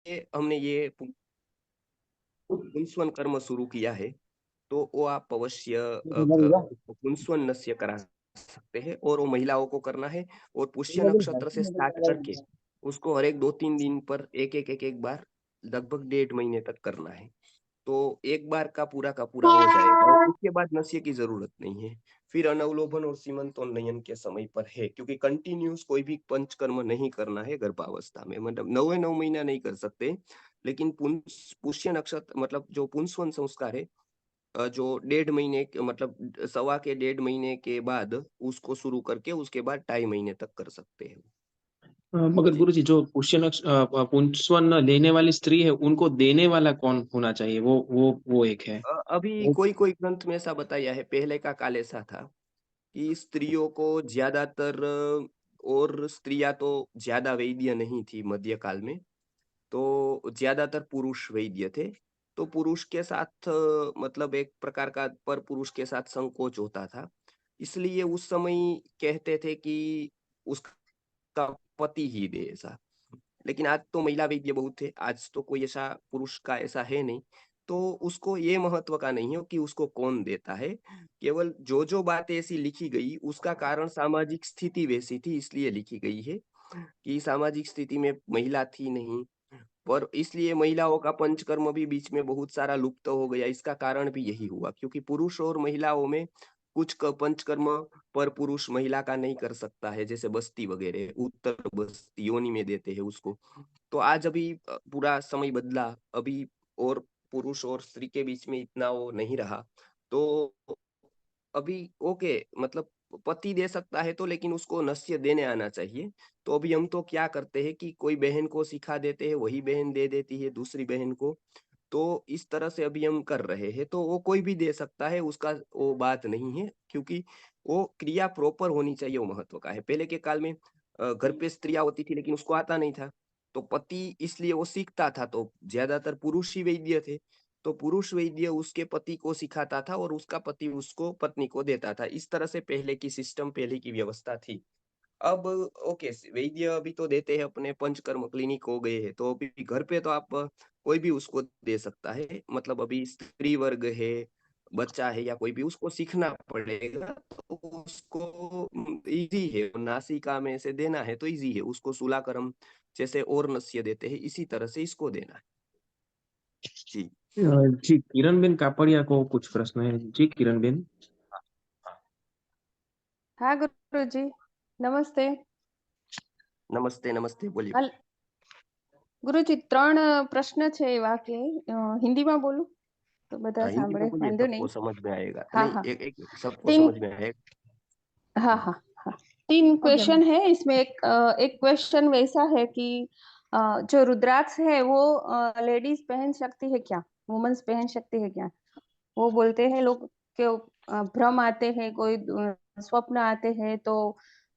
हमने ये पुंसवन कर्म शुरू किया है, तो वो आप अवश्य उसको पुंसवन नस्य करा सकते हैं और वो महिलाओं को करना है और पुष्य नक्षत्र से स्टार्ट करके उसको हर एक 2-3 दिन पर एक-एक बार लगभग 1.5 महीने तक करना है। तो एक बार का पूरा हो जाएगा और उसके बाद नश्य की ज़रूरत नहीं है। फिर अनवलोभन और सीमंतोन्नयन के समय पर है क्योंकि कंटिन्यूअस कोई भी पंचकर्म नहीं करना है गर्भावस्था में मतलब 9 महीना नहीं कर सकते। लेकिन पुष्य नक्षत्र मतलब जो पुंसवन संस्कार है जो 1.5 महीने के मतलब सवा के 1.5 महीने के बाद उसको शुरू करके उसके बाद 2.5 महीने तक कर सकते हैं। मगर जी। गुरुजी जो पुंसवन लेने वाली स्त्री है, उनको देने वाला कौन होना चाहिए? वो एक है। अभी वो कोई-कोई ग्रंथ में ऐसा बताया है, पहले का काल ऐसा था कि स्त्रियों को ज़्यादातर और स्त्रियाँ तो ज़्यादा वैद्य नहीं थी मध्यकाल में, तो ज़्यादातर पुरुष वैद्य थे। तो पुरुष के साथ मतलब एक प्रकार का परपुरुष के साथ संकोच होता था। इसलिए उस समय कहते थे कि उसका पति ही दे ऐसा। लेकिन आज तो महिला वैद्य बहुत थे, आज तो कोई ऐसा पुरुष का ऐसा है नहीं। तो उसको ये महत्व का नहीं है कि उसको कौन देता है, केवल जो-जो बातें ऐसी लिखी गई, उसका कारण सामाजिक स्थिति वैसी थी इसलिए लिखी गई है, कि सामाजिक स्थिति में महिला थी नहीं और इसलिए महिलाओं का पंचकर्म भी बीच में बहुत सारा लुप्त हो गया, इसका कारण भी यही हुआ क्योंकि पुरुष और महिलाओं में कुछ पंचकर्म पर पुरुष महिला का नहीं कर सकता है, जैसे बस्ती वगैरह, उत्तर बस्ती योनि में देते हैं उसको। तो आज अभी पूरा समय बदला, अभी और पुरुष और स्त्री के बीच में इतना वो नहीं रहा। तो अभी ओके मतलब पति दे सकता है तो लेकिन उसको नस्य देने आना चाहिए। तो अभी हम तो क्या करते हैं कि कोई बहन को सिखा देते हैं, वही बहन दे देती है दूसरी बहन को। तो इस तरह से अभी हम कर रहे हैं, तो वो कोई भी दे सकता है, उसका वो बात नहीं है क्योंकि वो क्रिया प्रॉपर होनी चाहिए, वो महत्व का है। पहले के काल में घर पे स्त्रियाँ होती थी लेकिन उसको आता नहीं था, तो पति इसलिए वो सीखता था, तो ज़्यादातर पुरुष ही वैद्य थे। तो पुरुष वैद्य उसके पति को सिखाता था और उसका पति उसको पत्नी को देता था। इस तरह से पहले की सिस्टम, पहले की व्यवस्था थी। अब ओके वैद्य अभी तो देते हैं अपने पंचकर्म क्लिनिक हो गए हैं, तो अभी घर पे तो आप कोई भी उसको दे सकता है। मतलब अभी स्त्री वर्ग है, बच्चा है या कोई भी उसको सीखना पड़ेगा तो उसको ईज़ी है। नासिका में से देना है तो ईज़ी है। उसको शूलाकरम जैसे और नस्य देते हैं, इसी तरह से इसको देना है। जी। जी, किरणबेन कापड़िया को कुछ प्रश्न है। जी, किरणबेन। हाँ, हाँ। हाँ गुरुजी, नमस्ते। नमस्ते, नमस्ते बोलिए। હલ ગુરુજી 3 પ્રશ્ન છે એવા કે હિન્દીમાં બોલું તો બધા हिंदी में સાંભળે बोलिए વાંધો सबको नहीं। समझ में आएगा। हाँ नहीं हाँ एक सबको 3 समझ में आएगा। हाँ हाँ हाँ 3 क्वेश्चन है इसमें एक क्वेश्चन वैसा है कि जो रुद्राक्ष है वो लेडीज पहन सकती है क्या? वुमेन्स पहन सकती है क्या? वो बोलते हैं लोग कि भ्रम आते हैं, कोई स्वप्न आते हैं तो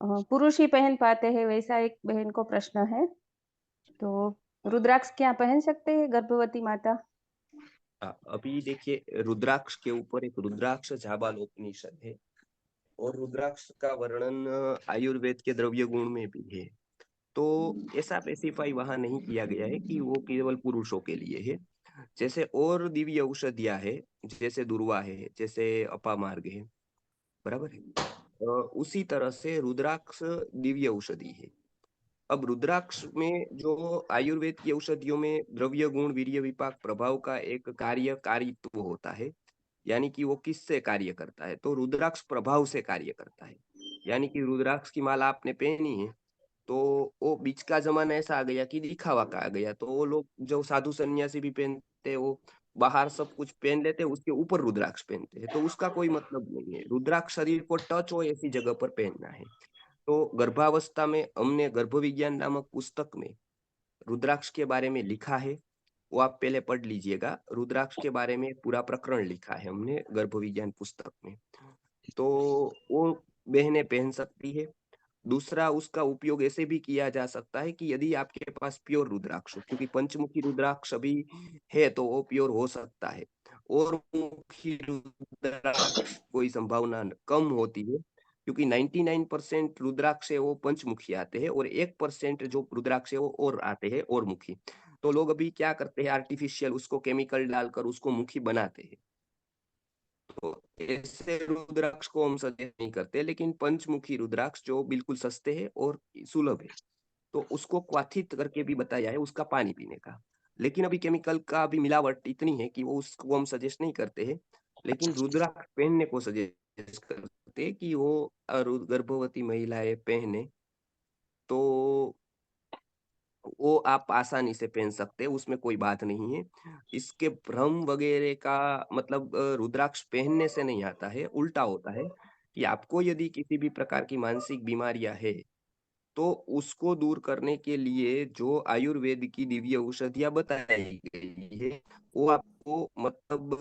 पुरुष ही पहन पाते हैं, वैसा एक बहन को प्रश्न है। तो रुद्राक्ष क्या पहन सकते हैं गर्भवती माता? अभी देखिए रुद्राक्ष के ऊपर एक रुद्राक्ष जाबालोपनिषद है और रुद्राक्ष का वर्णन आयुर्वेद के द्रव्य गुण में भी है। तो ऐसा स्पेसिफाई वहां नहीं किया गया है कि वो केवल पुरुषों के लिए है। जैसे और दिव्य औषधियां है, जैसे दुर्वा है, जैसे अपामार्ग है, बराबर है। उसी तरह से रुद्राक्ष दिव्य औषधि है। अब रुद्राक्ष में जो आयुर्वेद की औषधियों में द्रव्य गुण वीर्य विपाक प्रभाव का एक कार्यकारित्व होता है, यानी कि वो किससे कार्य करता है, तो रुद्राक्ष प्रभाव से कार्य करता है। यानी कि रुद्राक्ष की माला आपने पहनी है, तो वो बीच का जमाना ऐसा आ गया कि दिखावा का आ गया, तो वो लोग जो साधु सन्यासी भी पहनते हैं वो बाहर सब कुछ पहन लेते हैं, उसके ऊपर रुद्राक्ष पहनते हैं, तो उसका कोई मतलब नहीं है। रुद्राक्ष शरीर को टच हो ऐसी जगह पर पहनना है। तो गर्भावस्था में हमने गर्भ विज्ञान नामक पुस्तक में रुद्राक्ष के बारे में लिखा है, वो आप पहले पढ़ लीजिएगा। रुद्राक्ष के बारे में पूरा प्रकरण लिखा है हमने गर्भ विज्ञान पुस्तक में। तो वो बहनें पहन सकती है। दूसरा उसका उपयोग ऐसे भी किया जा सकता है कि यदि आपके पास प्योर रुद्राक्ष हो, क्योंकि पंचमुखी रुद्राक्ष अभी है तो वो प्योर हो सकता है। और मुखी रुद्राक्ष कोई संभावना कम होती है क्योंकि 99% रुद्राक्ष है वो पंचमुखी आते हैं और 1% जो रुद्राक्ष है वो और आते हैं और मुखी। तो लोग अभी क्या करते हैं, आर्टिफिशियल उसको केमिकल डालकर उसको मुखी बनाते हैं। तो ऐसे रुद्राक्ष को हम सजेस्ट नहीं करते, लेकिन पंचमुखी रुद्राक्ष जो बिल्कुल सस्ते हैं और सुलभ है, तो उसको क्वाथित करके भी बताया है उसका पानी पीने का। लेकिन अभी केमिकल का भी मिलावट इतनी है कि वो उसको हम सजेस्ट नहीं करते हैं, लेकिन रुद्राक्ष पहनने को सजेस्ट करते हैं कि वो गर्भवती महिलाएं पहने, तो वो आप आसानी से पहन सकते हैं, उसमें कोई बात नहीं है। इसके भ्रम वगैरह का मतलब रुद्राक्ष पहनने से नहीं आता है, उल्टा होता है कि आपको यदि किसी भी प्रकार की मानसिक बीमारियां है, तो उसको दूर करने के लिए जो आयुर्वेद की दिव्य औषधियाँ बताई गई है, वो आपको मतलब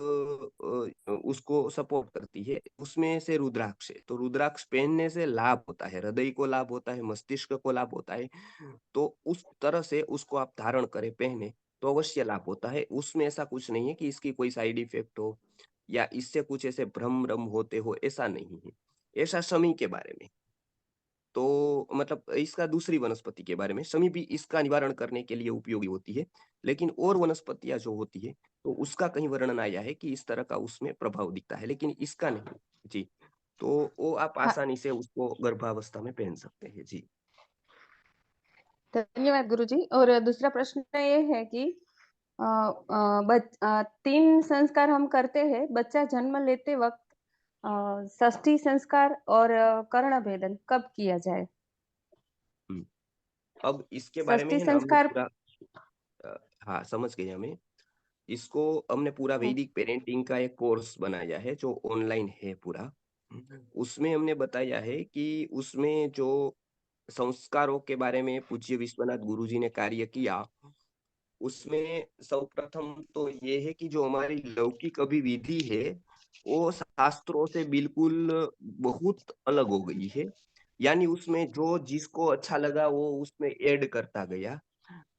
उसको सपोर्ट करती है। उसमें से रुद्राक्ष है, तो रुद्राक्ष पहनने से लाभ होता है, हृदय को लाभ होता है, मस्तिष्क को लाभ होता है। तो उस तरह से उसको आप धारण करें, पहने, तो अवश्य लाभ होता है। उसमें ऐसा कुछ नहीं है कि इसकी कोई साइड इफेक्ट हो या इससे कुछ ऐसे भ्रम होते हो, ऐसा नहीं है। ऐसा शमी के बारे में, तो मतलब इसका दूसरी वनस्पति के बारे में, शमी भी इसका निवारण करने के लिए उपयोगी होती है, लेकिन और वनस्पतियां जो होती है, तो उसका कहीं वर्णन आया है कि इस तरह का उसमें प्रभाव दिखता है, लेकिन इसका नहीं। जी, तो वो आप हाँ, आसानी से उसको गर्भावस्था में पहन सकते हैं। जी। धन्यवाद गुरुजी। और दूसरा प्रश्न ये है कि 3 संस्कार हम करते हैं, बच्चा जन्म लेते वक़्त षष्ठी संस्कार और कर्णभेदन कब किया जाए? हम्म। अब इसके बारे में षष्ठी है ना, हमने संस्कार। पूरा अ, हाँ, समझ गए हमें। इसको हमने पूरा हुँ, वैदिक पेरेंटिंग का एक कोर्स बनाया है जो ऑनलाइन है पूरा। उसमें हमने बताया है कि उसमें जो संस्कारों के बारे में पूज्य विश्वनाथ गुरुजी ने कार्य किया, उसमें सर्वप्रथम तो ये है कि जो हमारी लौकिक अभिविधि है, वो शास्त्रों से बिल्कुल बहुत अलग हो गई है। यानी उसमें जो जिसको अच्छा लगा वो उसमें ऐड करता गया।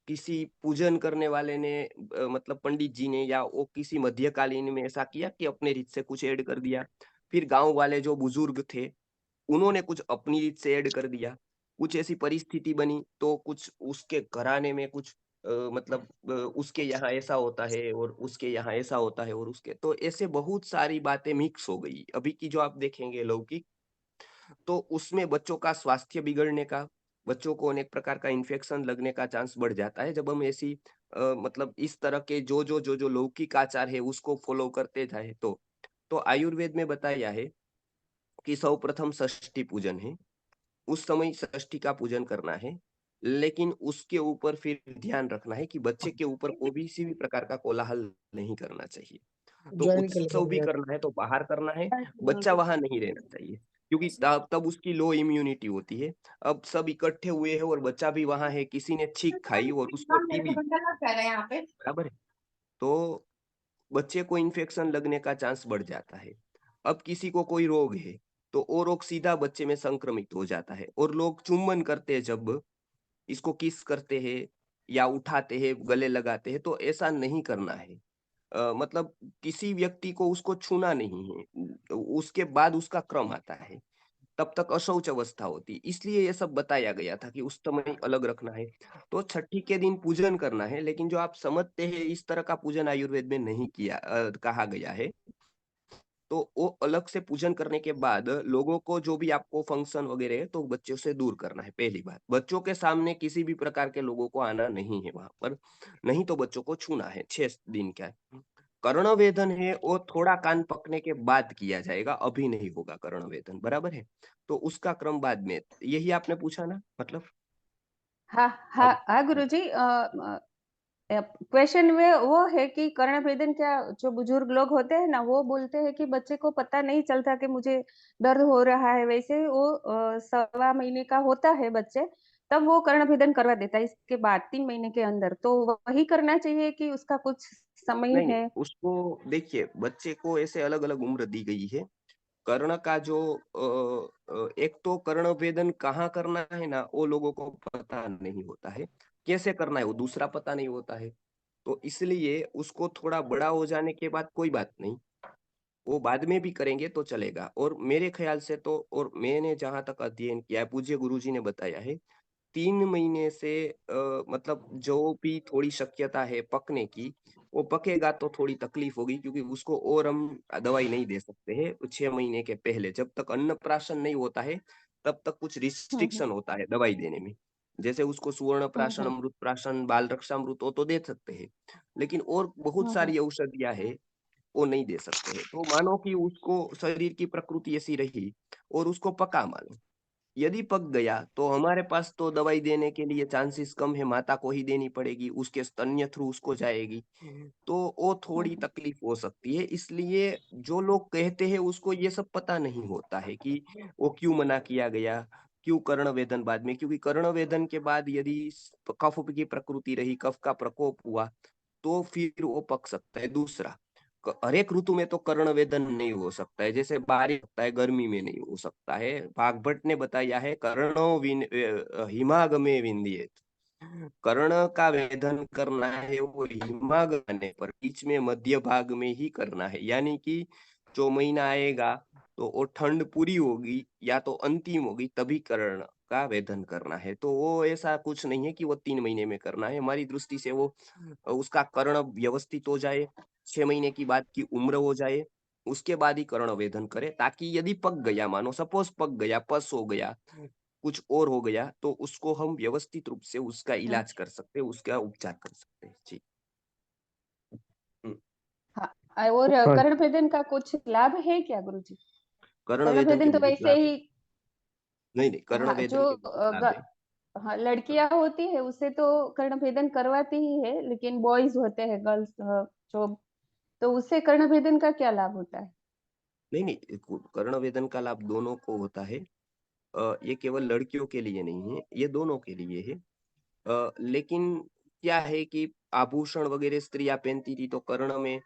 किसी पूजन करने वाले ने मतलब पंडित जी ने या वो किसी मध्यकालीन में ऐसा किया कि अपने रीत से कुछ ऐड कर दिया। फिर गांव वाले जो बुजुर्ग थे, उन्होंने कुछ अपनी रीत से ऐड कर दिया। कुछ ऐसी परिस्थिति बनी तो कुछ उसके घराने में कुछ मतलब उसके यहाँ ऐसा होता है और उसके यहाँ ऐसा होता है और उसके, तो ऐसे बहुत सारी बातें मिक्स हो गई। अभी की जो आप देखेंगे लौकिक, तो उसमें बच्चों का स्वास्थ्य बिगड़ने का, बच्चों को अनेक प्रकार का इन्फेक्शन लगने का चांस बढ़ जाता है जब हम ऐसी मतलब इस तरह के जो लौकिक आचार है उसको फॉलो करते जाए। तो आयुर्वेद में बताया है कि सर्वप्रथम षष्ठी पूजन है, उस समय षष्ठी का पूजन करना है, लेकिन उसके ऊपर फिर ध्यान रखना है कि बच्चे के ऊपर कोई भी किसी भी प्रकार का कोलाहल नहीं करना चाहिए। तो ज्वाइन कर उत्सव भी लेंगे। करना है तो बाहर करना है, बच्चा वहां नहीं रहना चाहिए, क्योंकि तब तब उसकी लो इम्यूनिटी होती है। अब सब इकट्ठे हुए हैं और बच्चा भी वहां है, किसी ने छींक खाई और उसको टीबी, बराबर है, तो बच्चे को इन्फेक्शन लगने का चांस बढ़ जाता है। अब किसी को कोई रोग है, तो वो रोग सीधा बच्चे में संक्रमित हो जाता है। और लोग चुम्बन करते हैं, जब इसको किस करते हैं या उठाते हैं, गले लगाते हैं, तो ऐसा नहीं करना है। मतलब किसी व्यक्ति को उसको छूना नहीं है, उसके बाद उसका क्रम आता है, तब तक अशौच अवस्था होती है। इसलिए ये सब बताया गया था कि उस समय अलग रखना है। तो छठी के दिन पूजन करना है, लेकिन जो आप समझते हैं इस तरह का पूजन आयुर्वेद में नहीं किया कहा गया है। तो वो अलग से पूजन करने के बाद लोगों को जो भी आपको फंक्शन वगैरह है, तो बच्चों से दूर करना है। पहली बात, बच्चों के सामने किसी भी प्रकार के लोगों को आना नहीं है वहां पर, नहीं तो बच्चों को छूना है 6 दिन का। कर्णवेधन है वो थोड़ा कान पकने के बाद किया जाएगा, अभी नहीं होगा कर्णवेधन, बराबर है। तो उसका क्रम बाद में, यही आपने पूछा ना, मतलब हाँ, हाँ, अब हाँ गुरुजी। क्वेश्चन में वो है कि कर्णभेदन क्या, जो बुजुर्ग लोग होते हैं ना, वो बोलते हैं कि बच्चे को पता नहीं चलता कि मुझे दर्द हो रहा है। वैसे वो 1.25 महीने का होता है बच्चे, तब वो कर्णभेदन करवा देता है। इसके बाद 3 महीने के अंदर तो वही करना चाहिए कि उसका कुछ समय नहीं नहीं, है? उसको देखिए, बच्चे को ऐसे अलग अलग उम्र दी गई है। कर्ण का जो एक तो कर्ण भेदन कहाँ करना है ना, वो लोगों को पता नहीं होता है, कैसे करना है वो दूसरा पता नहीं होता है। तो इसलिए उसको थोड़ा बड़ा हो जाने के बाद कोई बात नहीं, वो बाद में भी करेंगे तो चलेगा। और मेरे ख्याल से तो, और मैंने जहां तक अध्ययन किया है, पूज्य गुरुजी ने बताया है 3 महीने से मतलब जो भी थोड़ी शक्यता है पकने की, वो पकेगा तो थोड़ी तकलीफ होगी क्योंकि उसको और हम दवाई नहीं दे सकते हैं 6 महीने के पहले। जब तक अन्नप्राशन नहीं होता है, तब तक कुछ हम्म रिस्ट्रिक्शन होता है दवाई देने में। जैसे उसको सुवर्ण प्राशन, हम्म अमृत प्राशन, बाल रक्षामृत वो तो दे सकते हैं। लेकिन और बहुत हम्म सारी औषधियाँ हैं, वो नहीं दे सकते हैं। तो मानो कि उसको शरीर की प्रकृति ऐसी रही और उसको पका मानो। यदि पक गया तो हमारे पास तो दवाई देने के लिए चांसेस कम है, माता को ही देनी पड़ेगी, उसके स्तन्य थ्रू उसको जाएगी, तो वो थोड़ी हम्म तकलीफ हो सकती है। इसलिए जो लोग कहते हैं उसको ये सब पता नहीं होता है कि वो क्यों मना किया गया, क्यों कर्ण वेदन बाद में, क्योंकि कर्ण वेदन के बाद यदि कफ की प्रकृति रही, कफ का प्रकोप हुआ, तो फिर वो पक सकता है। दूसरा, हर एक ऋतु में तो कर्ण वेदन नहीं हो सकता है, जैसे बारिश होता है गर्मी में नहीं हो सकता है। भागभट्ट ने बताया है कर्णो हिमागमे विंध्येत। कर्ण का वेदन करना है वो हिमागमने पर, बीच में मध्य भाग में ही करना है। यानी कि जो महीना आएगा तो वो ठंड पूरी होगी या तो अंतिम होगी, तभी कर्ण का वेदन करना है। तो वो ऐसा कुछ नहीं है कि वो 3 महीने में करना है। हमारी दृष्टि से वो उसका कर्ण व्यवस्थित हो जाए, 6 महीने की बाद की उम्र हो जाए, उसके बाद ही कर्ण वेदन करे, ताकि यदि पक गया, मानो सपोज पक गया, पस हो गया, कुछ और हो गया, तो उसको हम व्यवस्थित रूप से उसका हम्म। इलाज कर सकते हैं, उसका उपचार कर सकते हैं। जी। हम्म। हाँ और हाँ कर्ण भेदन का कुछ लाभ है क्या गुरुजी? कर्ण कर्ण वेदन के भेदन तो बहुत वैसे लाभ है। ही। नहीं नहीं, कर्ण हाँ वेदन जो के बहुत लाभ है। हाँ लड़कियां होती है उसे तो कर्ण भेदन करवाती ही है, लेकिन बॉयज होते हैं गर्ल्स जो, तो उससे कर्ण भेदन का क्या लाभ होता है? नहीं नहीं, कर्ण वेदन का लाभ दोनों को होता है। ये केवल लड़कियों के लिए नहीं है, ये दोनों के लिए है। लेकिन क्या है कि आभूषण वगैरह स्त्रियां पहनती थी, तो कर्ण में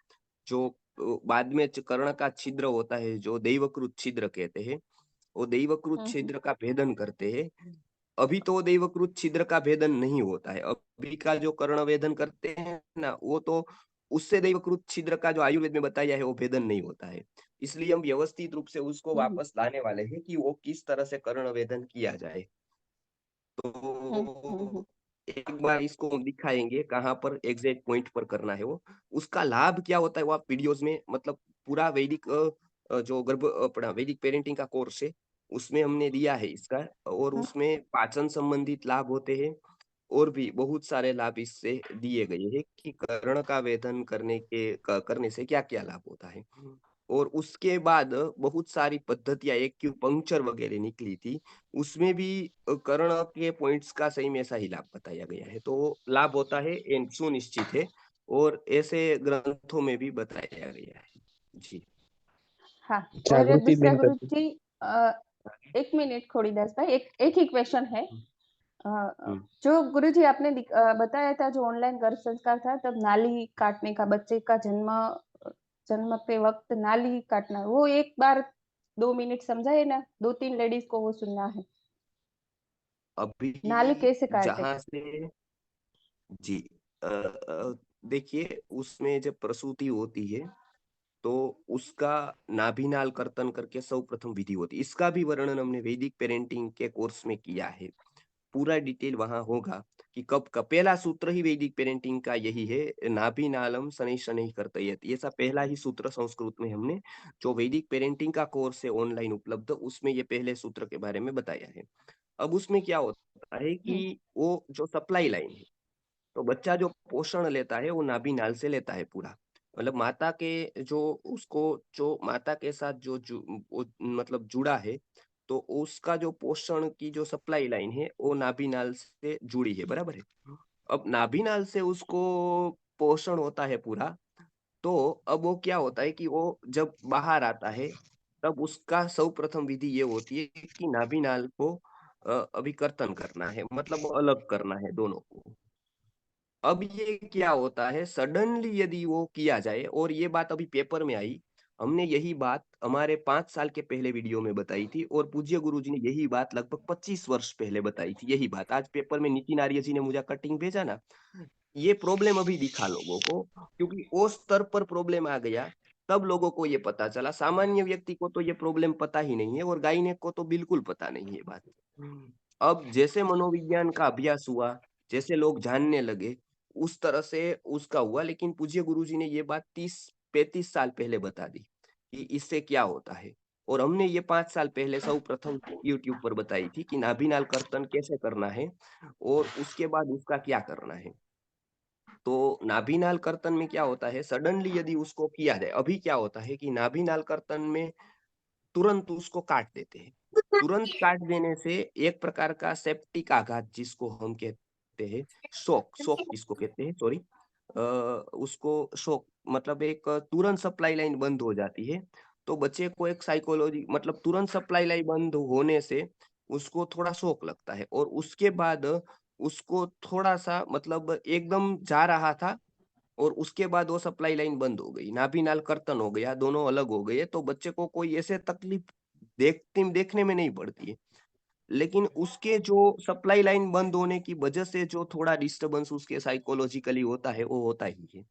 जो बाद में कर्ण का छिद्र होता है, जो दैवकृत छिद्र कहते हैं, वो दैवकृत हम्म छिद्र का भेदन करते हैं। अभी तो दैवकृत छिद्र का भेदन नहीं होता है। अभी का जो कर्ण वेदन करते हैं ना, वो तो उससे दैवकृत छिद्र का जो आयुर्वेद में बताया है वो भेदन नहीं होता है। इसलिए हम व्यवस्थित रूप से उसको हम्म वापस लाने वाले हैं कि वो किस तरह से कर्ण वेदन किया जाए। हम्म हम्म तो एक बार इसको हम दिखाएंगे कहाँ पर एग्जैक्ट पॉइंट पर करना है वो। उसका लाभ क्या होता है वो आप वीडियोस में, मतलब पूरा वैदिक जो गर्भ अपना वैदिक पेरेंटिंग का कोर्स है, उसमें हमने दिया है इसका। और हम्म उसमें पाचन संबंधित लाभ होते हैं, और भी बहुत सारे लाभ इससे दिए गए हैं कि कर्ण का वेदन करने से क्या क्या लाभ होता है। और उसके बाद बहुत सारी पद्धतियां, एक्यूपंक्चर वगैरह निकली थी, उसमें भी कर्ण के पॉइंट्स का सही में ऐसा ही लाभ बताया गया है। तो लाभ होता है, ये सुनिश्चित है, और ऐसे ग्रंथों में भी बताया गया है। जी। हाँ और जागृति दूसरा बेन करती। गुरुजी, एक मिनट खोड़ीदास भाई, एक ही क्वेश्चन है। हम्म। जो गुरुजी आपने बताया था जो ऑनलाइन गर्भ संस्कार था, तब नाली काटने का, बच्चे का जन्मते वक्त नाली काटना, वो एक बार 2 मिनट समझाए ना, 2-3 लेडीज को वो सुनना है। अभी नाली कैसे काटे? जहां से, जी, देखिए उसमें जब प्रसूति होती है तो उसका नाभिनाल कर्तन करके सर्वप्रथम विधि होती है। इसका भी वर्णन हमने वैदिक पेरेंटिंग के कोर्स में किया है। पूरा डिटेल वहां होगा कि कब का पहला सूत्र ही वैदिक पेरेंटिंग का यही है, नाभिनालम शनै शनै कर्तयेत। ये सा पहला ही सूत्र संस्कृत में हमने, जो वैदिक पेरेंटिंग का कोर्स है ऑनलाइन उपलब्ध, उसमें ये पहले सूत्र के बारे में बताया है। अब उसमें क्या होता है हम्म कि वो जो सप्लाई लाइन है, तो बच्चा जो पोषण लेता है वो नाभि से लेता है पूरा। मतलब माता के जो, उसको जो माता के साथ वो मतलब जुड़ा है, तो उसका जो पोषण की जो सप्लाई लाइन है वो नाभि से जुड़ी है, बराबर है। अब नाभि से उसको पोषण होता है पूरा। तो अब वो क्या होता है कि वो जब बाहर आता है, तब उसका सर्वप्रथम विधि ये होती है कि नाभि को अभी कर्तन करना है, मतलब अलग करना है दोनों को। अब ये क्या होता है, सडनली यदि वो किया जाए, और ये बात अभी पेपर में आई, हमने यही बात हमारे 5 साल के पहले वीडियो में बताई थी, और पूज्य गुरुजी ने यही बात लगभग 25 वर्ष पहले बताई थी। यही बात आज पेपर में नितिन आर्य जी ने मुझे कटिंग भेजा ना, ये प्रॉब्लम अभी दिखा लोगों को, क्योंकि उस स्तर पर प्रॉब्लम आ गया, तब लोगों को ये पता चला। सामान्य व्यक्ति को तो ये प्रॉब्लम पता ही नहीं है, और गायनेक को तो बिल्कुल पता नहीं है बात। अब जैसे मनोविज्ञान का अभ्यास हुआ, जैसे लोग जानने लगे, उस तरह से उसका हुआ। लेकिन पूज्य गुरुजी ने ये बात 30-35 साल पहले बता दी कि इससे क्या होता है। और हमने ये 5 साल पहले सर्वप्रथम यूट्यूब पर बताई थी कि नाभिनाल कर्तन कैसे करना है और उसके बाद उसका क्या करना है। तो नाभिनाल कर्तन में क्या होता है, सडनली यदि उसको किया जाए, अभी क्या होता है कि नाभिनाल कर्तन में तुरंत उसको काट देते हैं। तुरंत काट देने से एक प्रकार का सेप्टिक आघात जिसको हम कहते हैं, शॉक शॉक किसको कहते हैं, सॉरी, उसको शॉक मतलब एक तुरंत सप्लाई लाइन बंद हो जाती है। तो बच्चे को एक साइकोलॉजी मतलब तुरंत सप्लाई लाइन बंद होने से उसको थोड़ा शॉक लगता है और उसके बाद उसको थोड़ा-सा मतलब एकदम जा रहा था और उसके बाद वो सप्लाई लाइन बंद हो गई, नाभिनाल कर्तन हो गया, दोनों अलग हो गए, तो बच्चे को कोई ऐसे तकलीफ देखने में नहीं पड़ती है। लेकिन उसके जो सप्लाई लाइन बंद होने की वजह से जो थोड़ा डिस्टर्बेंस उसके साइकोलॉजिकली होता है, वो होता ही है।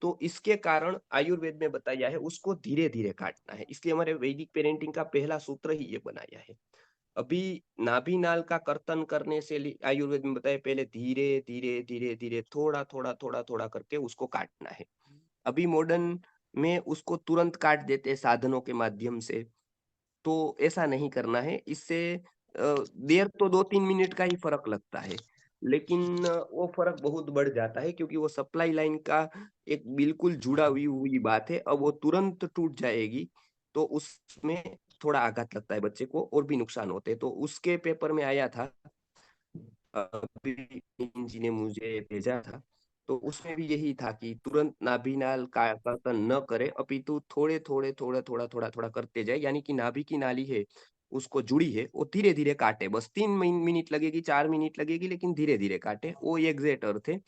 तो इसके कारण आयुर्वेद में बताया है उसको धीरे-धीरे काटना है। इसलिए हमारे वैदिक पेरेंटिंग का पहला सूत्र ही ये बनाया है। अभी नाभिनाल का कर्तन करने से आयुर्वेद में बताया पहले धीरे धीरे धीरे धीरे थोड़ा थोड़ा थोड़ा थोड़ा करके उसको काटना है। अभी मॉडर्न में उसको तुरंत काट देते हैं साधनों के माध्यम से। तो ऐसा नहीं करना है। इससे देर तो 2-3 मिनट का ही फर्क लगता है। लेकिन वो फर्क बहुत बढ़ जाता है क्योंकि वो सप्लाई लाइन का एक बिल्कुल जुड़ा हुई बात है। अब वो तुरंत टूट जाएगी तो उसमें थोड़ा आघात लगता है बच्चे को और भी नुकसान होते हैं। तो उसके पेपर में आया था, अभी जी ने मुझे भेजा था, तो उसमें भी यही था कि तुरंत नाभिनाल का कर्तन न करे, अपितु थोड़े-थोड़े, थोड़ा-थोड़ा, थोड़ा-थोड़ा करते जाए। यानी कि नाभि की नाली है, उसको जुड़ी है, वो धीरे-धीरे काटे। बस 3 मिनट लगेगी, 4 मिनट लगेगी, लेकिन धीरे-धीरे काटे। वो एग्ज़ैक्ट अर्थ है।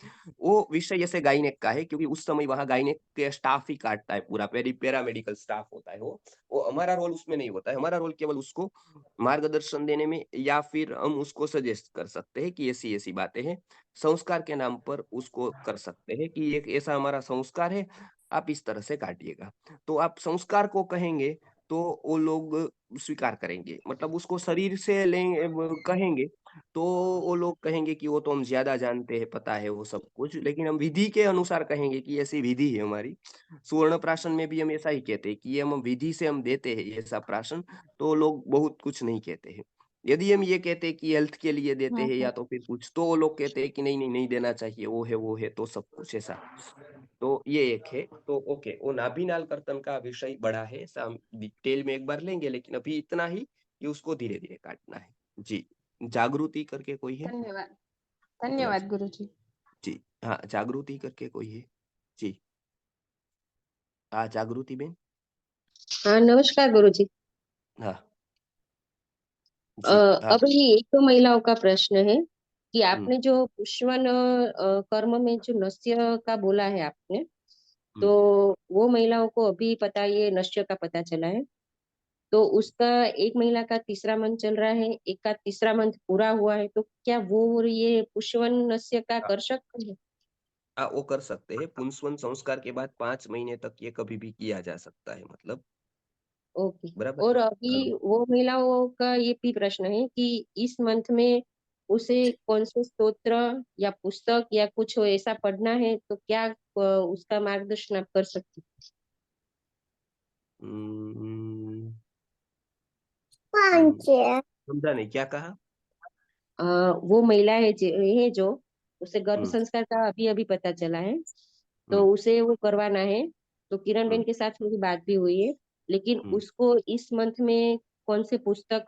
वो विषय ऐसे गायनेक का है क्योंकि उस समय वहाँ गायनेक के स्टाफ ही काटता है, पूरा पैरामेडिकल स्टाफ होता है वो। वो हमारा रोल उसमें नहीं होता है। हमारा रोल केवल उसको मार्गदर्शन देने में या फिर हम उसको सजेस्ट कर सकते हैं कि ऐसी-ऐसी बातें हैं। संस्कार के नाम पर उसको कर सकते हैं कि एक ऐसा हमारा संस्कार है, आप इस तरह से काटिएगा। तो आप संस्कार को कहेंगे, तो वो लोग स्वीकार करेंगे। मतलब उसको शरीर से लेंगे कहेंगे, तो वो लोग कहेंगे कि वो तो हम ज़्यादा जानते हैं, पता है वो सब कुछ। लेकिन हम विधि के अनुसार कहेंगे कि ऐसी विधि है हमारी। सुवर्ण प्राशन में भी हम ऐसा ही कहते हैं कि ये हम विधि से हम देते हैं ऐसा प्राशन, तो लोग बहुत कुछ नहीं कहते हैं। यदि हम ये कहते हैं कि हेल्थ के लिए देते हैं या तो फिर कुछ, तो वो लोग कहते हैं कि नहीं, नहीं, नहीं देना चाहिए, वो है, तो सब कुछ ऐसा। तो ये एक है, तो ओके, वो नाभिनाल कर्तन का विषय बड़ा है, ऐसा हम डिटेल में एक बार लेंगे, लेकिन अभी इतना ही कि उसको धीरे-धीरे काटना है। जी, जागृति करके कोई है? धन्यवाद। हाँ धन्यवाद जी, गुरुजी। जी। हाँ, जागृति करके कोई है? जी। हाँ, जागृति बेन? हाँ, नमस्कार गुरुजी। हाँ, अ, जी, हाँ। अभी एक तो महिलाओं का प्रश्न है कि हुँ, आपने जो पुष्वन कर्म में जो नस्य का बोला है आपने, हुँ। तो वो महिलाओं को अभी पता ये नस्य का पता चला है। तो उसका एक महिला का तीसरा मंथ चल रहा है, एक का तीसरा मंथ पूरा हुआ है, तो क्या वो ये पुष्वन नस्य का हाँ, कर सकते हैं? हाँ, वो कर सकते हैं। पुंसवन संस्कार के बाद 5 महीने तक ये कभी भी किया जा सकता है मतलब, ओके। बराबर और है? अभी हाँ। वो महिलाओं का ये भी प्रश्न है कि इस मंथ में उसे कौन से स्तोत्र या पुस्तक या कुछ ऐसा पढ़ना है, तो क्या उसका मार्गदर्शन आप कर सकते उम, हैं? हुँ, समझा नहीं, क्या कहा? अ, वो महिला है जो उसे गर्भ हुँ, संस्कार का अभी अभी पता चला है, तो हुँ, उसे वो करवाना है। तो किरण हुँ, बेन के साथ मेरी बात भी हुई है, लेकिन हुँ। उसको इस मंथ में कौन से पुस्तक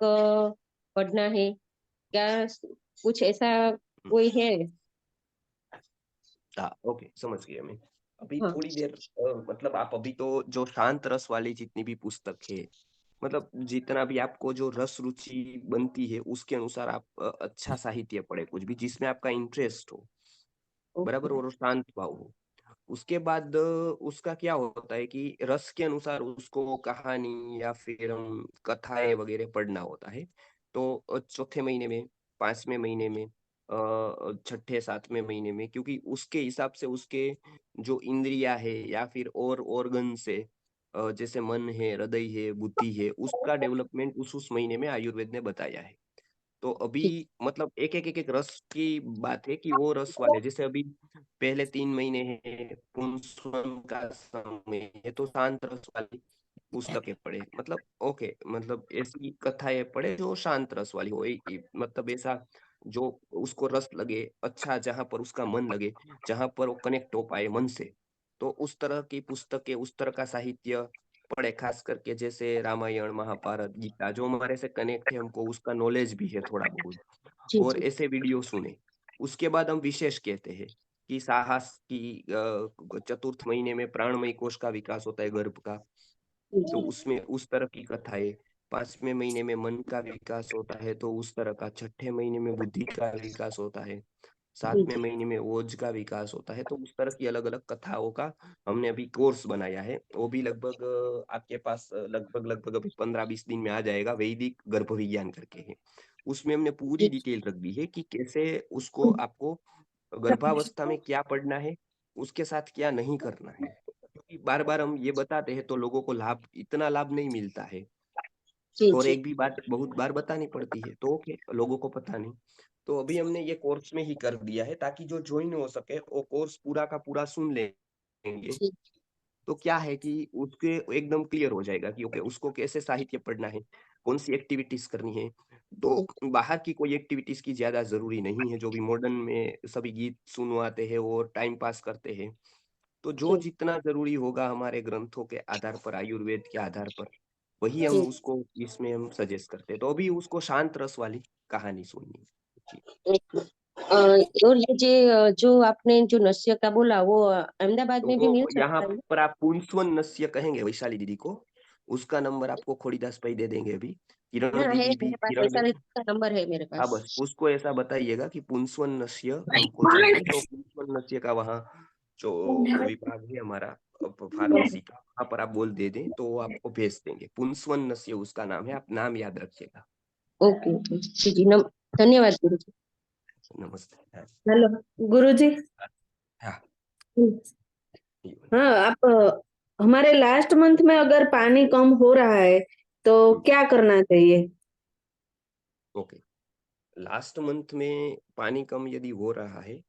पढ़ना है, क्या कुछ ऐसा हुँ। कोई है? हाँ, ओके, समझ गया मैं। अभी हाँ, थोड़ी देर मतलब आप अभी तो जो शांत रस वाली जितनी भी पुस्तक है, मतलब जितना भी आपको जो रस रुचि बनती है, उसके अनुसार आप अच्छा साहित्य पढ़ें, कुछ भी जिसमें आपका इंटरेस्ट हो, ओके। बराबर? और शांत भाव हो। उसके बाद उसका क्या होता है कि रस के अनुसार उसको कहानी या फिर कथाएँ वगैरह पढ़ना होता है। तो चौथे महीने में, 5वें महीने में, छठे 7वें महीने में, क्योंकि उसके हिसाब से उसके जो इंद्रियाँ है या फिर और ऑर्गन्स है, जैसे मन है, हृदय है, बुद्धि है, उसका डेवलपमेंट उस महीने में आयुर्वेद ने बताया है। तो अभी ठीक मतलब एक रस की बात है कि वो रस वाले, जैसे अभी पहले 3 महीने है, पुंसवन का समय है, तो शांत रस वाली पुस्तकें पढ़े, मतलब ओके, मतलब ऐसी कथाएं पढ़े जो शांत रस वाली हो, मतलब ऐसा जो उसको रस लगे, अच्छा, जहां पर उसका मन लगे, जहां पर वो कनेक्ट हो पाए मन से, तो उस तरह की पुस्तकें, उस तरह का साहित्य पढ़े, खास करके जैसे रामायण, महाभारत, गीता, जो हमारे से कनेक्ट है, हमको उसका नॉलेज भी है थोड़ा बहुत, जी और जी ऐसे वीडियो सुने। उसके बाद हम विशेष कहते हैं कि साहस की चतुर्थ महीने में प्राणमय कोश का विकास होता है, गर्भ का, तो जी उसमें उस तरह की कथाएं। 5वें महीने में मन का विकास होता है, तो उस तरह का। 6ठे महीने में बुद्धि का विकास होता है। जी 7वें जी महीने में ओज का विकास होता है। तो उस तरह की अलग अलग कथाओं का हमने अभी कोर्स बनाया है। वो भी लगभग आपके पास लगभग अभी 15-20 दिन में आ जाएगा, वैदिक गर्भ विज्ञान करके है। उसमें हमने पूरी जी डिटेल रख दी है कि कैसे उसको आपको गर्भावस्था में क्या पढ़ना है, उसके साथ क्या नहीं करना है। क्योंकि बार बार हम ये बताते हैं तो लोगों को इतना लाभ नहीं मिलता है, जी और जी एक भी बात बहुत बार बतानी पड़ती है, तो ओके, लोगों को पता नहीं। तो अभी हमने ये कोर्स में ही कर दिया है, ताकि जो ज्वाइन हो सके वो कोर्स पूरा का पूरा सुन लेंगे। जी तो क्या है कि उसके एकदम क्लियर हो जाएगा कि ओके, उसको कैसे साहित्य पढ़ना है, कौन सी एक्टिविटीज करनी है। तो बाहर की कोई एक्टिविटीज की ज्यादा जरूरी नहीं है, जो भी मॉडर्न में सभी गीत सुनवाते हैं और टाइम पास करते हैं। तो जो जी जितना जरूरी होगा हमारे ग्रंथों के आधार पर, आयुर्वेद के आधार पर, वही हम जी उसको इसमें हम सजेस्ट करते हैं। तो अभी उसको शांत रस वाली कहानी सुननी है। जी। और ये जो आपने जो नस्य का बोला वो अहमदाबाद तो में भी वो मिल यहाँ सकता है? पर आप पुंसवन नस्य कहेंगे वैशाली दीदी को, उसका नंबर आपको खोड़ीदास भाई दे देंगे अभी। किरण हाँ है, दीदी भी, मेरे पास किरण वैसा दीदी, का नंबर है मेरे हाँ, पास। बस उसको ऐसा बताइएगा कि पुंसवन नस्य हमको चाहिए। तो पुंसवन नस्य का वहाँ जो विभाग है हमारा फार्मेसी का, वहाँ पर आप बोल दे दें तो वो आपको भेज देंगे। पुंसवन नस्य उसका नाम है, आप नाम याद रखिएगा। ओके ओके जी जी धन्यवाद गुरु जी। नमस्ते। हाँ। हेलो गुरुजी। हाँ। हाँ, आप हमारे लास्ट मंथ में अगर पानी कम हो रहा है तो क्या करना चाहिए? ओके, लास्ट मंथ में पानी कम यदि हो रहा है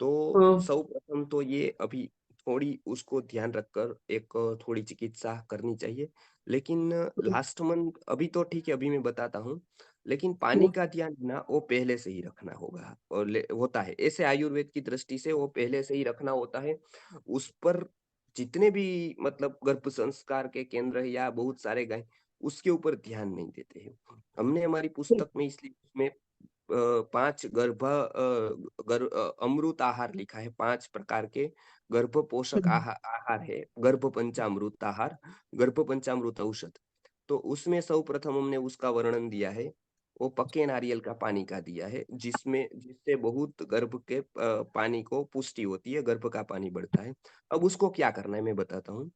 तो हाँ सर्वप्रथम तो ये अभी थोड़ी उसको ध्यान रखकर एक थोड़ी चिकित्सा करनी चाहिए। लेकिन लास्ट मंथ अभी तो ठीक है, अभी मैं बताता हूँ। लेकिन पानी का ध्यान ना वो पहले से ही रखना होगा, और होता है ऐसे आयुर्वेद की दृष्टि से, वो पहले से ही रखना होता है। उस पर जितने भी मतलब गर्भ संस्कार के केंद्र है या बहुत सारे गए, उसके ऊपर ध्यान नहीं देते हैं। हमने हमारी पुस्तक में इसलिए उसमें 5 अमृत आहार लिखा है। 5 प्रकार के गर्भ पोषक आहार है। गर्भ पंचामृत आहार, गर्भ पंचामृत औषध। तो उसमें सर्वप्रथम हमने उसका वर्णन दिया है। वो पके नारियल का पानी का दिया है, जिससे बहुत गर्भ के पानी को पुष्टि होती है, गर्भ का पानी बढ़ता है। अब उसको क्या करना है मैं बताता हूँ।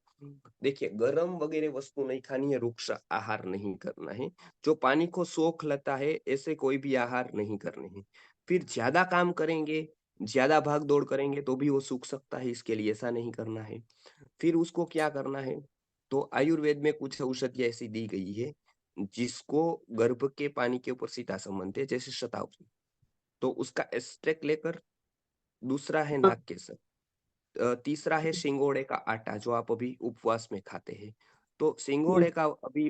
देखिए, गरम वगैरह वस्तु नहीं खानी है, रुक्ष आहार नहीं करना है, जो पानी को सोख लेता है ऐसे कोई भी आहार नहीं करने हैं। फिर ज्यादा काम करेंगे, ज्यादा भाग दौड़ करेंगे तो भी वो सूख सकता है, इसके लिए ऐसा नहीं करना है। फिर उसको क्या करना है, तो आयुर्वेद में कुछ औषधियां ऐसी दी गई है जिसको गर्भ के पानी के ऊपर सीधा संबंध है, जैसे शतावरी। तो उसका एक्सट्रैक्ट लेकर, दूसरा है नाग केसर, तीसरा है सिंगोड़े का आटा जो आप अभी उपवास में खाते हैं। तो सिंगोड़े का अभी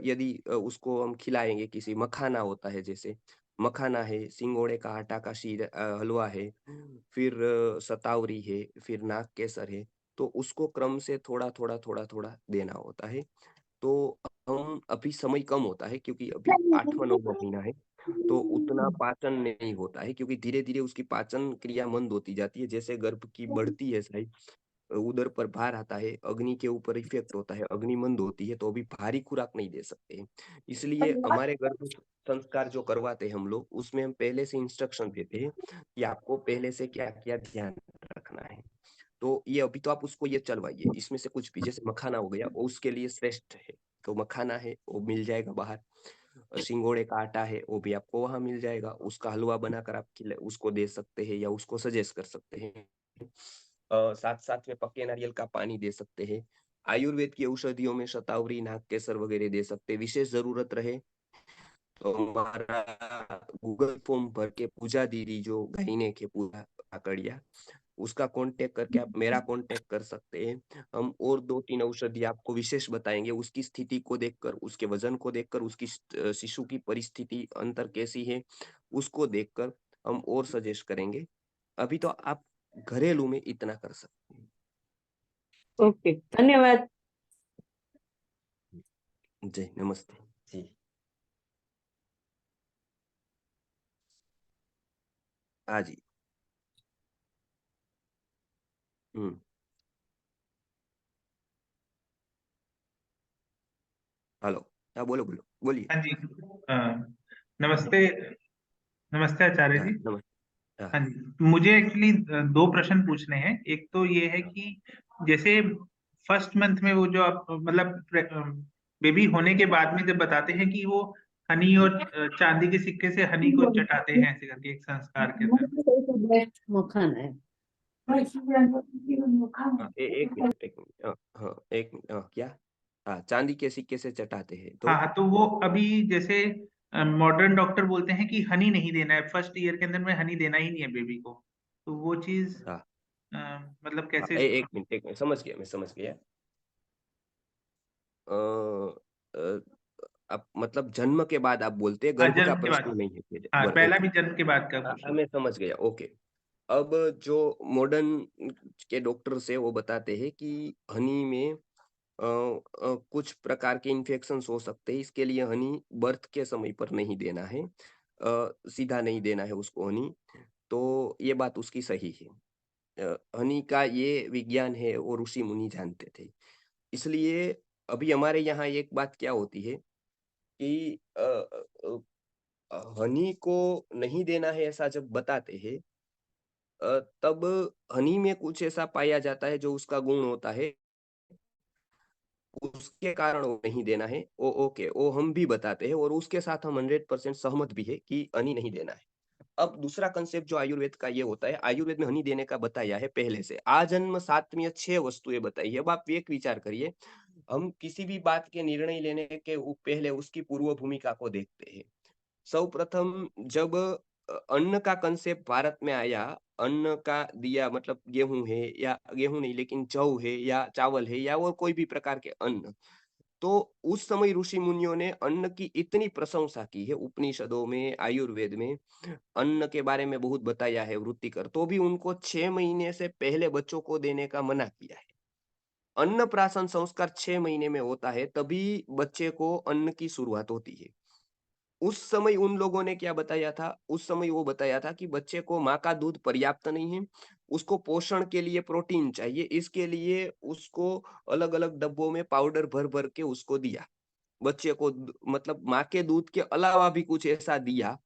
यदि उसको हम खिलाएंगे, किसी मखाना होता है, जैसे मखाना है, सिंगोड़े का आटा का हलवा है, फिर सतावरी है, फिर नाग केसर है। तो उसको क्रम से थोड़ा थोड़ा थोड़ा थोड़ा देना होता है। तो हम अभी समय कम होता है, क्योंकि अभी 8वां 9वां महीना है, तो उतना पाचन नहीं होता है, क्योंकि धीरे धीरे उसकी पाचन क्रिया मंद होती जाती है। जैसे गर्भ की बढ़ती है साइज, उदर पर भार आता है, अग्नि के ऊपर इफेक्ट होता है, अग्नि मंद होती है, तो अभी भारी खुराक नहीं दे सकते हैं। इसलिए हमारे गर्भ संस्कार जो करवाते हैं हम लोग, उसमें हम पहले से इंस्ट्रक्शन देते हैं कि आपको पहले से क्या क्या ध्यान रखना है। तो ये अभी तो आप उसको ये चलवाइए, इसमें से कुछ भी, जैसे मखाना हो गया, वो उसके लिए श्रेष्ठ है। तो मखाना है वो मिल जाएगा बाहर। सिंगोड़े का आटा है वो भी आपको वहां मिल जाएगा, उसका हलवा बनाकर आप उसको दे सकते हैं या उसको सजेस्ट कर सकते हैं। साथ साथ में पके नारियल का पानी दे सकते हैं। आयुर्वेद की औषधियों में शतावरी, नाग केसर वगैरह दे सकते हैं। विशेष जरूरत रहे तो हमारा गूगल फॉर्म भर के पूजा दीदी जो गायनेक है पूजा काकड़िया, उसका कांटेक्ट करके आप मेरा कांटेक्ट कर सकते हैं। हम और 2-3 औषधि आपको विशेष बताएंगे, उसकी स्थिति को देखकर, उसके वजन को देखकर, उसकी शिशु की परिस्थिति अंतर कैसी है उसको देखकर हम और सजेस्ट करेंगे। अभी तो आप घरेलू में इतना कर सकते हैं। ओके, धन्यवाद। जी नमस्ते जी। हाँ जी। हेलो। हाँ बोलो बोलो बोलिए। हाँ जी। नमस्ते। नमस्ते आचार्य हाँ जी। नमस्ते। हाँ हाँ जी, मुझे एक्चुअली दो प्रश्न पूछने हैं। एक तो ये है कि जैसे फर्स्ट मंथ में वो जो आप मतलब बेबी होने के बाद में जब बताते हैं कि वो हनी और चांदी के सिक्के से हनी को चटाते हैं ऐसे करके एक संस्कार के अंदर। बेस्ट मखान है। एक मिनट एक मिनट। हाँ एक मिनट। क्या? हाँ चांदी के सिक्के से चटाते हैं तो हाँ हाँ, तो वो अभी जैसे मॉडर्न डॉक्टर बोलते हैं कि हनी नहीं देना है, फर्स्ट ईयर के अंदर में हनी देना ही नहीं है बेबी को। तो वो चीज हाँ मतलब हाँ, कैसे एक मिनट समझ गया, मैं समझ गया। अ, अ, आप मतलब जन्म के बाद आप बोलते हैं, हाँ, गर्भ का जन्म के बाद। प्रश्न नहीं है पहले। हाँ, पहला ओके। भी जन्म के बाद का क्वेश्चन। मैं समझ गया। ओके। अब जो मॉडर्न के डॉक्टर्स है वो बताते हैं कि हनी में कुछ प्रकार के इन्फेक्शंस हो सकते हैं, इसके लिए हनी बर्थ के समय पर नहीं देना है, सीधा नहीं देना है उसको हनी। तो ये बात उसकी सही है। हनी का ये विज्ञान है और ऋषि मुनि जानते थे। इसलिए अभी हमारे यहाँ एक बात क्या होती है कि हनी को नहीं देना है ऐसा जब बताते हैं, तब हनी में कुछ ऐसा पाया जाता है जो उसका गुण होता है, उसके कारण वो नहीं देना है। ओ ओके, वो हम भी बताते हैं और उसके साथ हम 100% सहमत भी है कि हनी नहीं देना है। अब दूसरा कंसेप्ट जो आयुर्वेद का ये होता है, आयुर्वेद में हनी देने का बताया है पहले से, आजन्म 7 या 6 वस्तुएं बताई है। अब आप एक विचार करिए, हम किसी भी बात के निर्णय लेने के पहले उसकी पूर्व भूमिका को देखते हैं। सर्वप्रथम जब अन्न का कंसेप्ट भारत में आया, अन्न का दिया मतलब गेहूं है, या गेहूं नहीं लेकिन जौ है या चावल है या और कोई भी प्रकार के अन्न, तो उस समय ऋषि मुनियों ने अन्न की इतनी प्रशंसा की है। उपनिषदों में, आयुर्वेद में अन्न के बारे में बहुत बताया है वृत्तिकर, तो भी उनको 6 महीने से पहले बच्चों को देने का मना किया है। अन्नप्राशन संस्कार 6 महीने में होता है, तभी बच्चे को अन्न की शुरुआत होती है। उस समय उन लोगों ने क्या बताया था? उस समय वो बताया था कि बच्चे को माँ का दूध पर्याप्त नहीं है, उसको पोषण के लिए प्रोटीन चाहिए, इसके लिए उसको अलग-अलग डब्बों में पाउडर भर-भर के उसको दिया। बच्चे को मतलब माँ के दूध के अलावा भी कुछ ऐसा दिया,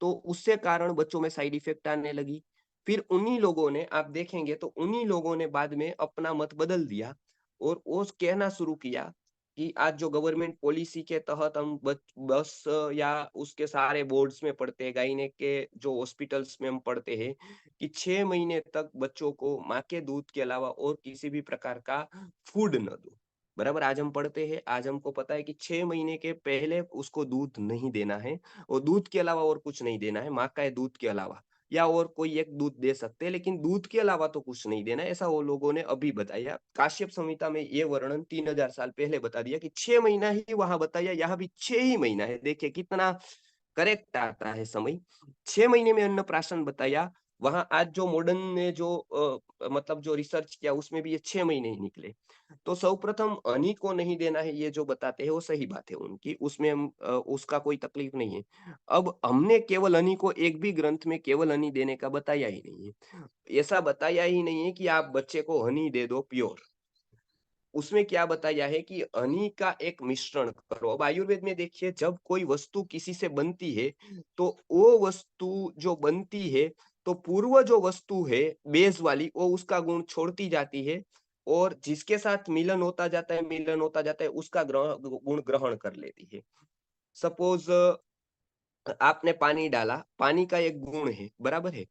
तो उससे कारण बच्चों में साइड इफेक्ट आने लगी। फिर उन्हीं लोगों ने, आप देखेंगे तो उन्हीं लोगों ने बाद में अपना मत बदल दिया और वो कहना शुरू किया कि आज जो गवर्नमेंट पॉलिसी के तहत हम बस या उसके सारे बोर्ड्स में पढ़ते हैं, गायने के जो हॉस्पिटल्स में हम पढ़ते हैं कि 6 महीने तक बच्चों को माँ के दूध के अलावा और किसी भी प्रकार का फूड न दो। बराबर, आज हम पढ़ते हैं, आज हमको पता है कि 6 महीने के पहले उसको दूध नहीं देना है और दूध के अलावा और कुछ नहीं देना है, माँ का दूध के अलावा, या और कोई एक दूध दे सकते हैं लेकिन दूध के अलावा तो कुछ नहीं देना है, ऐसा वो लोगों ने अभी बताया। काश्यप संहिता में ये वर्णन 3000 साल पहले बता दिया कि 6 महीना ही वहां बताया, यहाँ भी 6 ही महीना है। देखिए कितना करेक्ट आता है समय। 6 महीने में अन्नप्राशन बताया, वहां आज जो मॉडर्न ने जो मतलब जो रिसर्च किया उसमें भी ये 6 महीने ही निकले। तो सर्वप्रथम हनी को नहीं देना है, ये जो बताते हैं वो सही बात है उनकी, उसमें हम उसका कोई तकलीफ नहीं है। अब हमने केवल हनी को एक भी ग्रंथ में केवल हनी देने का बताया ही नहीं है। ऐसा बताया ही नहीं है कि आप बच्चे को हनी दे दो प्योर। उसमें क्या बताया है कि हनी का एक मिश्रण करो। अब आयुर्वेद में देखिए, जब कोई वस्तु किसी से बनती है तो वो वस्तु जो बनती है, तो पूर्व जो वस्तु है बेस वाली, वो उसका गुण छोड़ती जाती है और जिसके साथ मिलन होता जाता है, मिलन होता जाता है, उसका गुण ग्रहण कर लेती है। सपोज आपने पानी डाला, पानी का एक गुण है, बराबर है।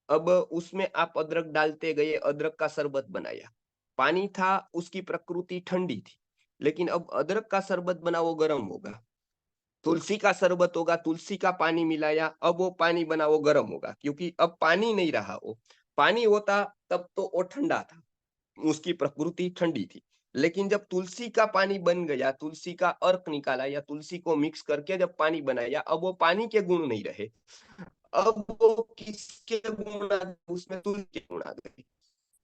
अब उसमें आप अदरक डालते गए, अदरक का शरबत बनाया। पानी था, उसकी प्रकृति ठंडी थी, लेकिन अब अदरक का शरबत बना वो गर्म होगा। तुलसी का शरबत होगा, तुलसी का पानी मिलाया, अब वो पानी बना वो गर्म होगा, क्योंकि अब पानी नहीं रहा वो। पानी होता तब तो वो ठंडा था, उसकी प्रकृति ठंडी थी। लेकिन जब तुलसी का पानी बन गया, तुलसी का अर्क निकाला या तुलसी को मिक्स करके जब पानी बनाया, अब वो पानी के गुण नहीं रहे। अब वो किसके गुण आ गए? उसमें तुलसी के गुण आ गए।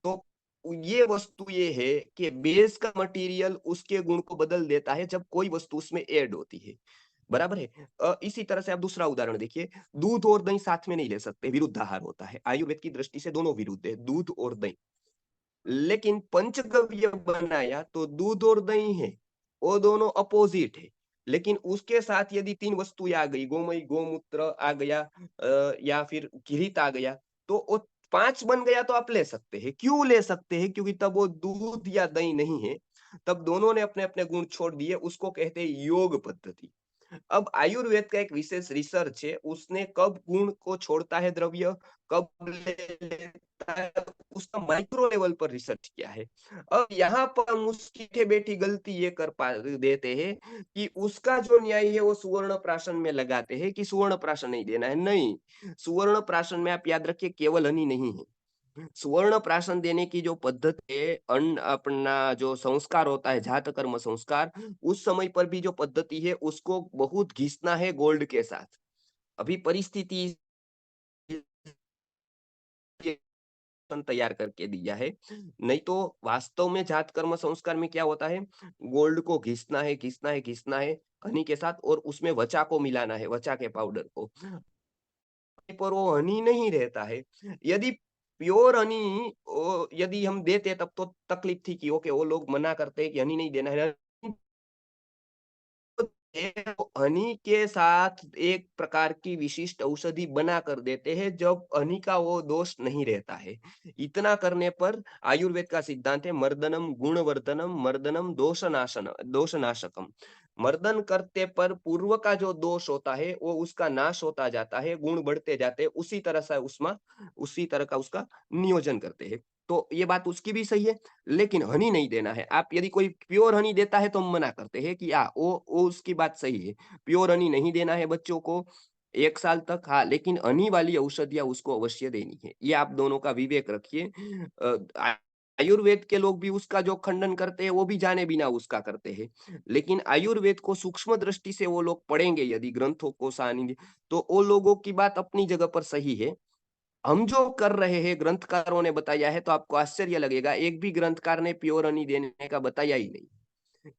तो ये वस्तु ये है कि बेस का मटेरियल उसके गुण को बदल देता है जब कोई वस्तु उसमें ऐड होती है। बराबर है। इसी तरह से आप दूसरा उदाहरण देखिए, दूध और दही साथ में नहीं ले सकते, विरुद्ध आहार होता है। आयुर्वेद की दृष्टि से दोनों विरुद्ध है, दूध और दही। लेकिन पंचगव्य बनाया तो दूध और दही है, वो दोनों अपोजिट है। लेकिन उसके साथ यदि 3 वस्तुएं आ गई, गोमय गोमूत्र आ गया, या फिर घृत आ गया, तो वो 5 बन गया तो आप ले सकते हैं। क्यों ले सकते हैं? क्योंकि तब वो दूध या दही नहीं है, तब दोनों ने अपने अपने गुण छोड़ दिए। उसको कहते हैं योग पद्धति। अब आयुर्वेद का एक विशेष रिसर्च है, उसने कब गुण को छोड़ता है द्रव्य, कब ले लेता है, उसका माइक्रो लेवल पर रिसर्च किया है। अब यहाँ पर हम उसकी बैठी गलती ये कर पा देते हैं कि उसका जो न्याय है वो सुवर्ण प्राशन में लगाते हैं कि सुवर्ण प्राशन नहीं देना है। नहीं, सुवर्ण प्राशन में आप याद रखिए केवल हनी नहीं है। सुवर्ण प्राशन देने की जो पद्धति है, अन्न अपना जो संस्कार होता है, जात कर्म संस्कार, उस समय पर भी जो पद्धति है उसको बहुत घिसना है गोल्ड के साथ। अभी परिस्थिति तैयार करके दिया है, नहीं तो वास्तव में जात कर्म संस्कार में क्या होता है, गोल्ड को घिसना है, घिसना है, घिसना है हनी के साथ, और उसमें वचा को मिलाना है, वचा के पाउडर को, पर वो हनी नहीं रहता है। यदि प्योर हनी यदि हम देते तब तो तकलीफ थी कि ओके वो लोग मना करते हैं कि हनी नहीं देना है। हनी के साथ एक प्रकार की विशिष्ट औषधि बना कर देते हैं जब हनी का वो दोष नहीं रहता है। इतना करने पर आयुर्वेद का सिद्धांत है मर्दनम गुणवर्धनम, मर्दनम दोषनाशकम। मर्दन करते पर पूर्व का जो दोष होता है वो उसका नाश होता जाता है, गुण बढ़ते जाते हैं। उसी तरह का उसका नियोजन करते हैं। तो ये बात उसकी भी सही है, लेकिन हनी नहीं देना है। आप यदि कोई प्योर हनी देता है तो हम मना करते हैं कि वो उसकी बात सही है, प्योर हनी नहीं देना है बच्चों को 1 साल तक। हाँ, लेकिन हनी वाली औषधियाँ उसको अवश्य देनी है। ये आप दोनों का विवेक रखिए। आयुर्वेद के लोग भी उसका जो खंडन करते हैं वो भी जाने बिना उसका करते हैं। लेकिन आयुर्वेद को सूक्ष्म दृष्टि से वो लोग पढ़ेंगे यदि ग्रंथों को सानिध्य, तो वो लोगों की बात अपनी जगह पर सही है। हम जो कर रहे हैं ग्रंथकारों ने बताया है, तो आपको आश्चर्य लगेगा, एक भी ग्रंथकार ने प्योर हनी देने का बताया ही नहीं।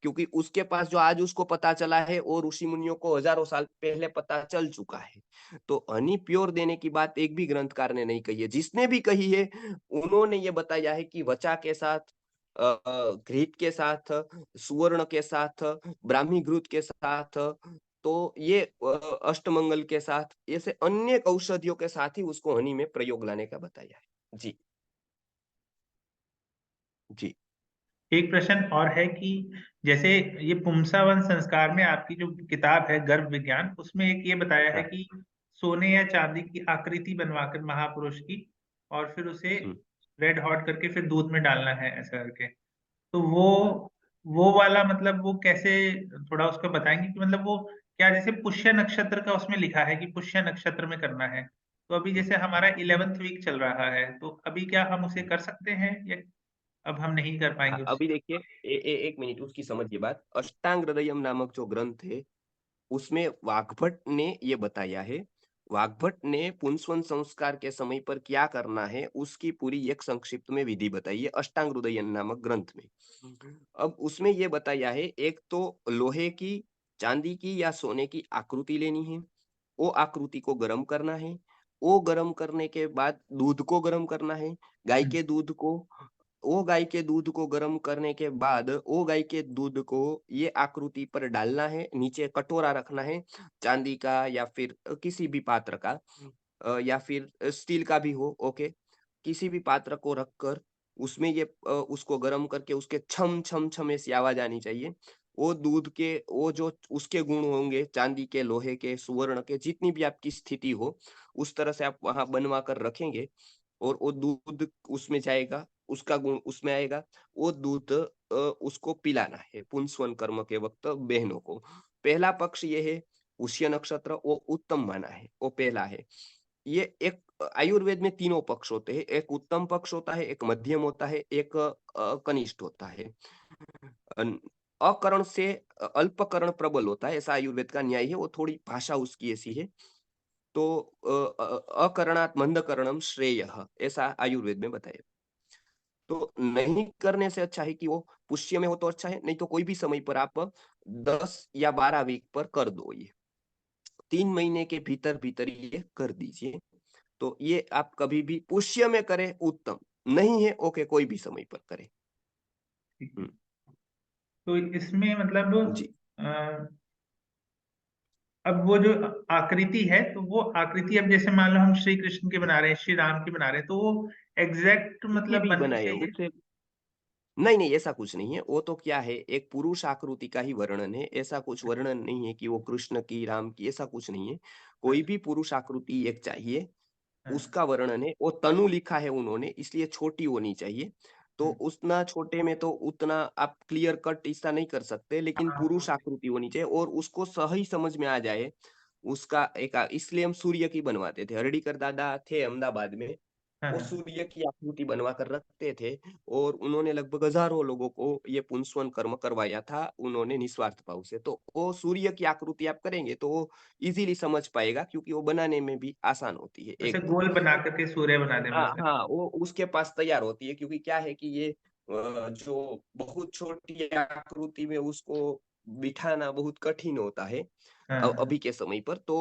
क्योंकि उसके पास जो आज उसको पता चला है और ऋषि मुनियों को हजारों साल पहले पता चल चुका है। तो हनी प्योर देने की बात एक भी ग्रंथकार ने नहीं कही है। जिसने भी कही है उन्होंने ये बताया है कि वचा के साथ, घृत के साथ, सुवर्ण के साथ, ब्राह्मी घृत के साथ, तो ये अष्टमंगल के साथ, ऐसे अन्य औषधियों के साथ ही उसको हनी में प्रयोग लाने का बताया है। जी जी। एक प्रश्न और है कि जैसे ये पुंसावन संस्कार में आपकी जो किताब है गर्भ विज्ञान, उसमें एक ये बताया है हाँ। कि सोने या चांदी की आकृति बनवाकर महापुरुष की, और फिर उसे रेड हॉट करके फिर दूध में डालना है ऐसा करके। तो वो वाला मतलब वो कैसे, थोड़ा उसको बताएंगे कि मतलब वो क्या, जैसे पुष्य नक्षत्र का उसमें लिखा है कि पुष्य नक्षत्र में करना है। तो अभी जैसे हमारा 11th वीक चल रहा है, तो अभी क्या हम उसे कर सकते हैं या अब हम नहीं कर हाँ, पाएंगे उसे? अभी देखिए, एक मिनट उसकी समझिए बात। अष्टांग हृदयम नामक जो ग्रंथ है उसमें वाग्भट ने ये बताया है। वाग्भट ने पुंसवन संस्कार के समय पर क्या करना है उसकी पूरी एक संक्षिप्त में विधि बताई है अष्टांग हृदय नामक ग्रंथ में। अब उसमें ये बताया है, एक तो लोहे की, चांदी की या सोने की आकृति लेनी है, वो आकृति को गर्म करना है, वो गर्म करने के बाद दूध को गर्म करना है, गाय के दूध को। वो गाय के दूध को गर्म करने के बाद वो गाय के दूध को ये आकृति पर डालना है, नीचे कटोरा रखना है चांदी का या फिर किसी भी पात्र का, या फिर स्टील का भी हो, ओके। किसी भी पात्र को रखकर उसमें ये उसको गर्म करके उसके छम छम छम ऐसी आवाज आनी चाहिए। वो दूध के वो जो उसके गुण होंगे, चांदी के, लोहे के, सुवर्ण के, जितनी भी आपकी स्थिति हो उस तरह से आप वहां बनवा कर रखेंगे, और वो दूध उसमें जाएगा, उसका गुण उसमें आएगा। वो दूध उसको पिलाना है पुंसवन कर्म के वक्त बहनों को। पहला पक्ष ये है पुष्य नक्षत्र वो उत्तम माना है, वो पहला है। ये एक आयुर्वेद में तीनों पक्ष होते हैं, एक उत्तम पक्ष होता है, एक मध्यम होता है, एक कनिष्ठ होता है। अकरण से अल्पकरण प्रबल होता है, ऐसा आयुर्वेद का न्याय है। वो थोड़ी भाषा उसकी ऐसी है। तो अकरणात् मंदकरणम श्रेयः, ऐसा आयुर्वेद में बताया। तो नहीं करने से अच्छा है कि वो पुष्य में हो तो अच्छा है, नहीं तो कोई भी समय पर आप 10 या 12 वीक पर कर दो। ये 3 महीने के भीतर भीतर ये कर दीजिए। तो ये आप कभी भी पुष्य में करें उत्तम, नहीं है ओके कोई भी समय पर करें। तो इसमें मतलब जी अब वो जो आकृति है, तो वो आकृति अब जैसे मान लो हम श्री कृष्ण की बना रहे हैं, श्री राम की बना रहे हैं, तो वो एग्जैक्ट किसी मतलब भी बननी बनाए चाहिए। उससे नहीं नहीं ऐसा कुछ नहीं है। वो तो क्या है, एक पुरुष आकृति का ही वर्णन है, ऐसा कुछ वर्णन नहीं है कि वो कृष्ण की राम की, ऐसा कुछ नहीं है। कोई भी पुरुष आकृति एक चाहिए, उसका वर्णन है। वो तनु लिखा है उन्होंने, इसलिए छोटी होनी चाहिए। तो उतना छोटे में तो उतना आप क्लियर कट ऐसा नहीं कर सकते, लेकिन पुरुष आकृति होनी चाहिए और उसको सही समझ में आ जाए उसका एक। इसलिए हम सूर्य की बनवाते थे। हरडीकर दादा थे अहमदाबाद में, वो सूर्य की आकृति बनवा कर रखते थे और उन्होंने लगभग हजारों लोगों को ये पुंसवन कर्म करवाया था उन्होंने निस्वार्थ भाव से। तो वो सूर्य की आकृति आप करेंगे तो वो इजीली समझ पाएगा, क्योंकि वो बनाने में भी आसान होती है ऐसे एकदम। गोल बना करके सूर्य बना दे हाँ मतलब। हाँ, वो उसके पास तैयार होती है। क्योंकि क्या है कि ये जो बहुत छोटी आकृति में उसको बिठाना बहुत कठिन होता है अभी के समय पर। तो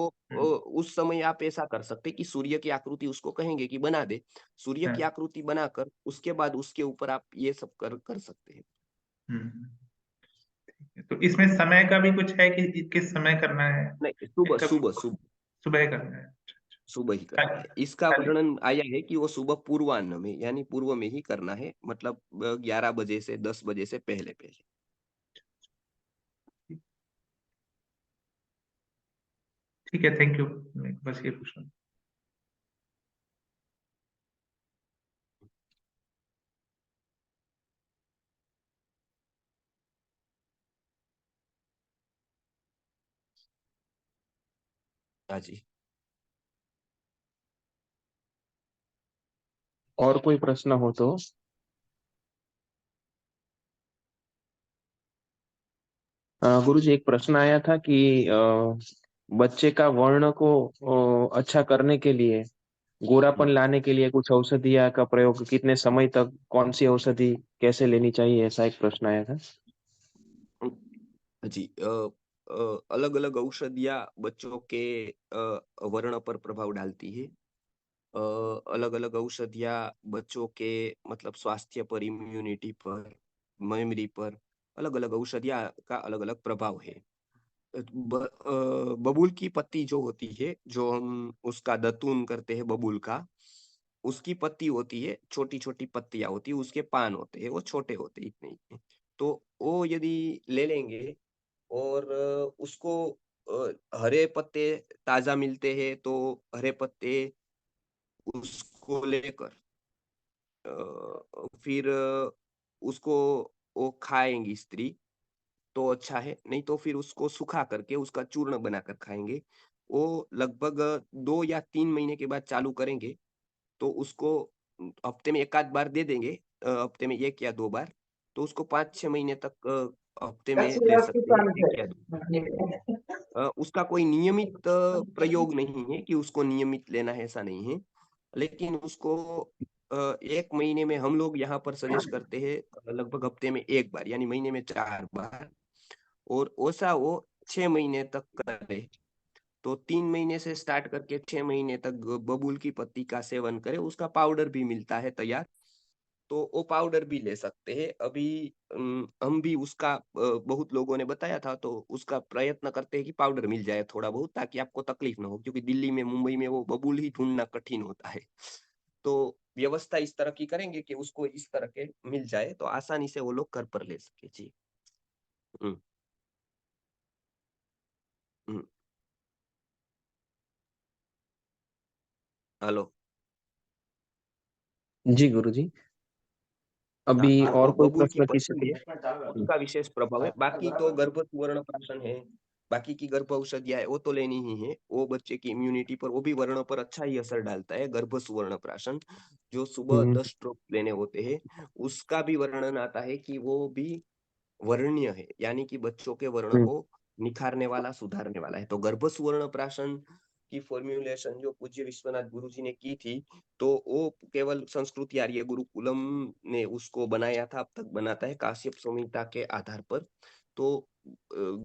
उस समय आप ऐसा कर सकते हैं कि सूर्य की आकृति उसको कहेंगे कि बना दे, सूर्य की आकृति बनाकर उसके बाद उसके ऊपर आप ये सब कर सकते हैं। तो इसमें समय का भी कुछ है कि किस समय करना है? नहीं, सुबह कब सुबह सुबह सुबह करना है? सुबह ही करना है। इसका वर्णन आया है कि वो सुबह पूर्वाह्न में यानी पूर्व में ही करना है, मतलब 11 बजे से 10 बजे से पहले पहले। ठीक है, थैंक यू। बस ये पूछना। हाँ जी। और कोई प्रश्न हो तो? गुरुजी एक प्रश्न आया था कि बच्चे का वर्ण को अच्छा करने के लिए, गोरापन लाने के लिए कुछ औषधिया का प्रयोग कितने समय तक, कौन सी औषधि कैसे लेनी चाहिए, ऐसा एक प्रश्न आया था। जी अलग अलग औषधियाँ बच्चों के वर्ण पर प्रभाव डालती है। अलग अलग औषधियाँ बच्चों के मतलब स्वास्थ्य पर, इम्यूनिटी पर, मेमोरी पर, अलग अलग औषधियाँ का अलग अलग प्रभाव है। बबूल की पत्ती जो होती है, जो हम उसका दतून करते हैं बबूल का, उसकी पत्ती होती है, छोटी छोटी पत्तियां होती है, उसके पान होते हैं, वो छोटे होते हैं इतने इतने। तो वो यदि ले लेंगे और उसको हरे पत्ते ताजा मिलते हैं तो हरे पत्ते उसको लेकर फिर उसको वो खाएंगी स्त्री तो अच्छा है, नहीं तो फिर उसको सुखा करके उसका चूर्ण बनाकर खाएंगे। वो लगभग 2 या 3 महीने के बाद चालू करेंगे तो उसको हफ्ते में 1 आध बार दे देंगे, हफ्ते में 1 या 2 बार। तो उसको 5-6 महीने तक हफ्ते में ले सकते हैं 1 या 2 बार। उसका कोई नियमित प्रयोग नहीं है कि उसको नियमित लेना है, ऐसा नहीं है। लेकिन उसको 1 महीने में हम लोग यहाँ पर सजेस्ट करते हैं लगभग हफ्ते में 1 बार यानी महीने में 4 बार। और वैसा वो 6 महीने तक करे। तो 3 महीने से स्टार्ट करके 6 महीने तक बबूल की पत्ती का सेवन करें। उसका पाउडर भी मिलता है तैयार, तो वो पाउडर भी ले सकते हैं। अभी हम भी उसका बहुत लोगों ने बताया था तो उसका प्रयत्न करते हैं कि पाउडर मिल जाए थोड़ा बहुत, ताकि आपको तकलीफ ना हो, क्योंकि दिल्ली में मुंबई में वो बबूल ही ढूंढना कठिन होता है। तो व्यवस्था इस तरह की करेंगे कि उसको इस तरह के मिल जाए तो आसानी से वो लोग घर पर ले सके। जी। हम्म हम्म। हेलो। जी गुरुजी, हाँ, अभी और तो कोई बबूल की प्रश्न किसी पत्ती है, को? उसका विशेष प्रभाव है। बाकी तो गर्भ सुवर्ण प्राशन है, बाकी की गर्भ औषधियाँ है वो तो लेनी ही है। वो बच्चे की इम्यूनिटी पर, वो भी वर्ण पर अच्छा ही असर डालता है। गर्भ सुवर्ण प्राशन जो सुबह हम्म 10 ड्रॉप लेने होते हैं, उसका भी वर्णन आता है कि वो भी वर्ण्य है, यानी कि बच्चों के वर्ण हम्म को निखारने वाला, सुधारने वाला है। तो गर्भ सुवर्ण प्राशन की फॉर्म्युलेशन जो पूज्य विश्वनाथ गुरु जी ने की थी, तो वो केवल संस्कृत आर्य गुरुकुलम ने उसको बनाया था, अब तक बनाता है काश्यप संहिता के आधार पर। तो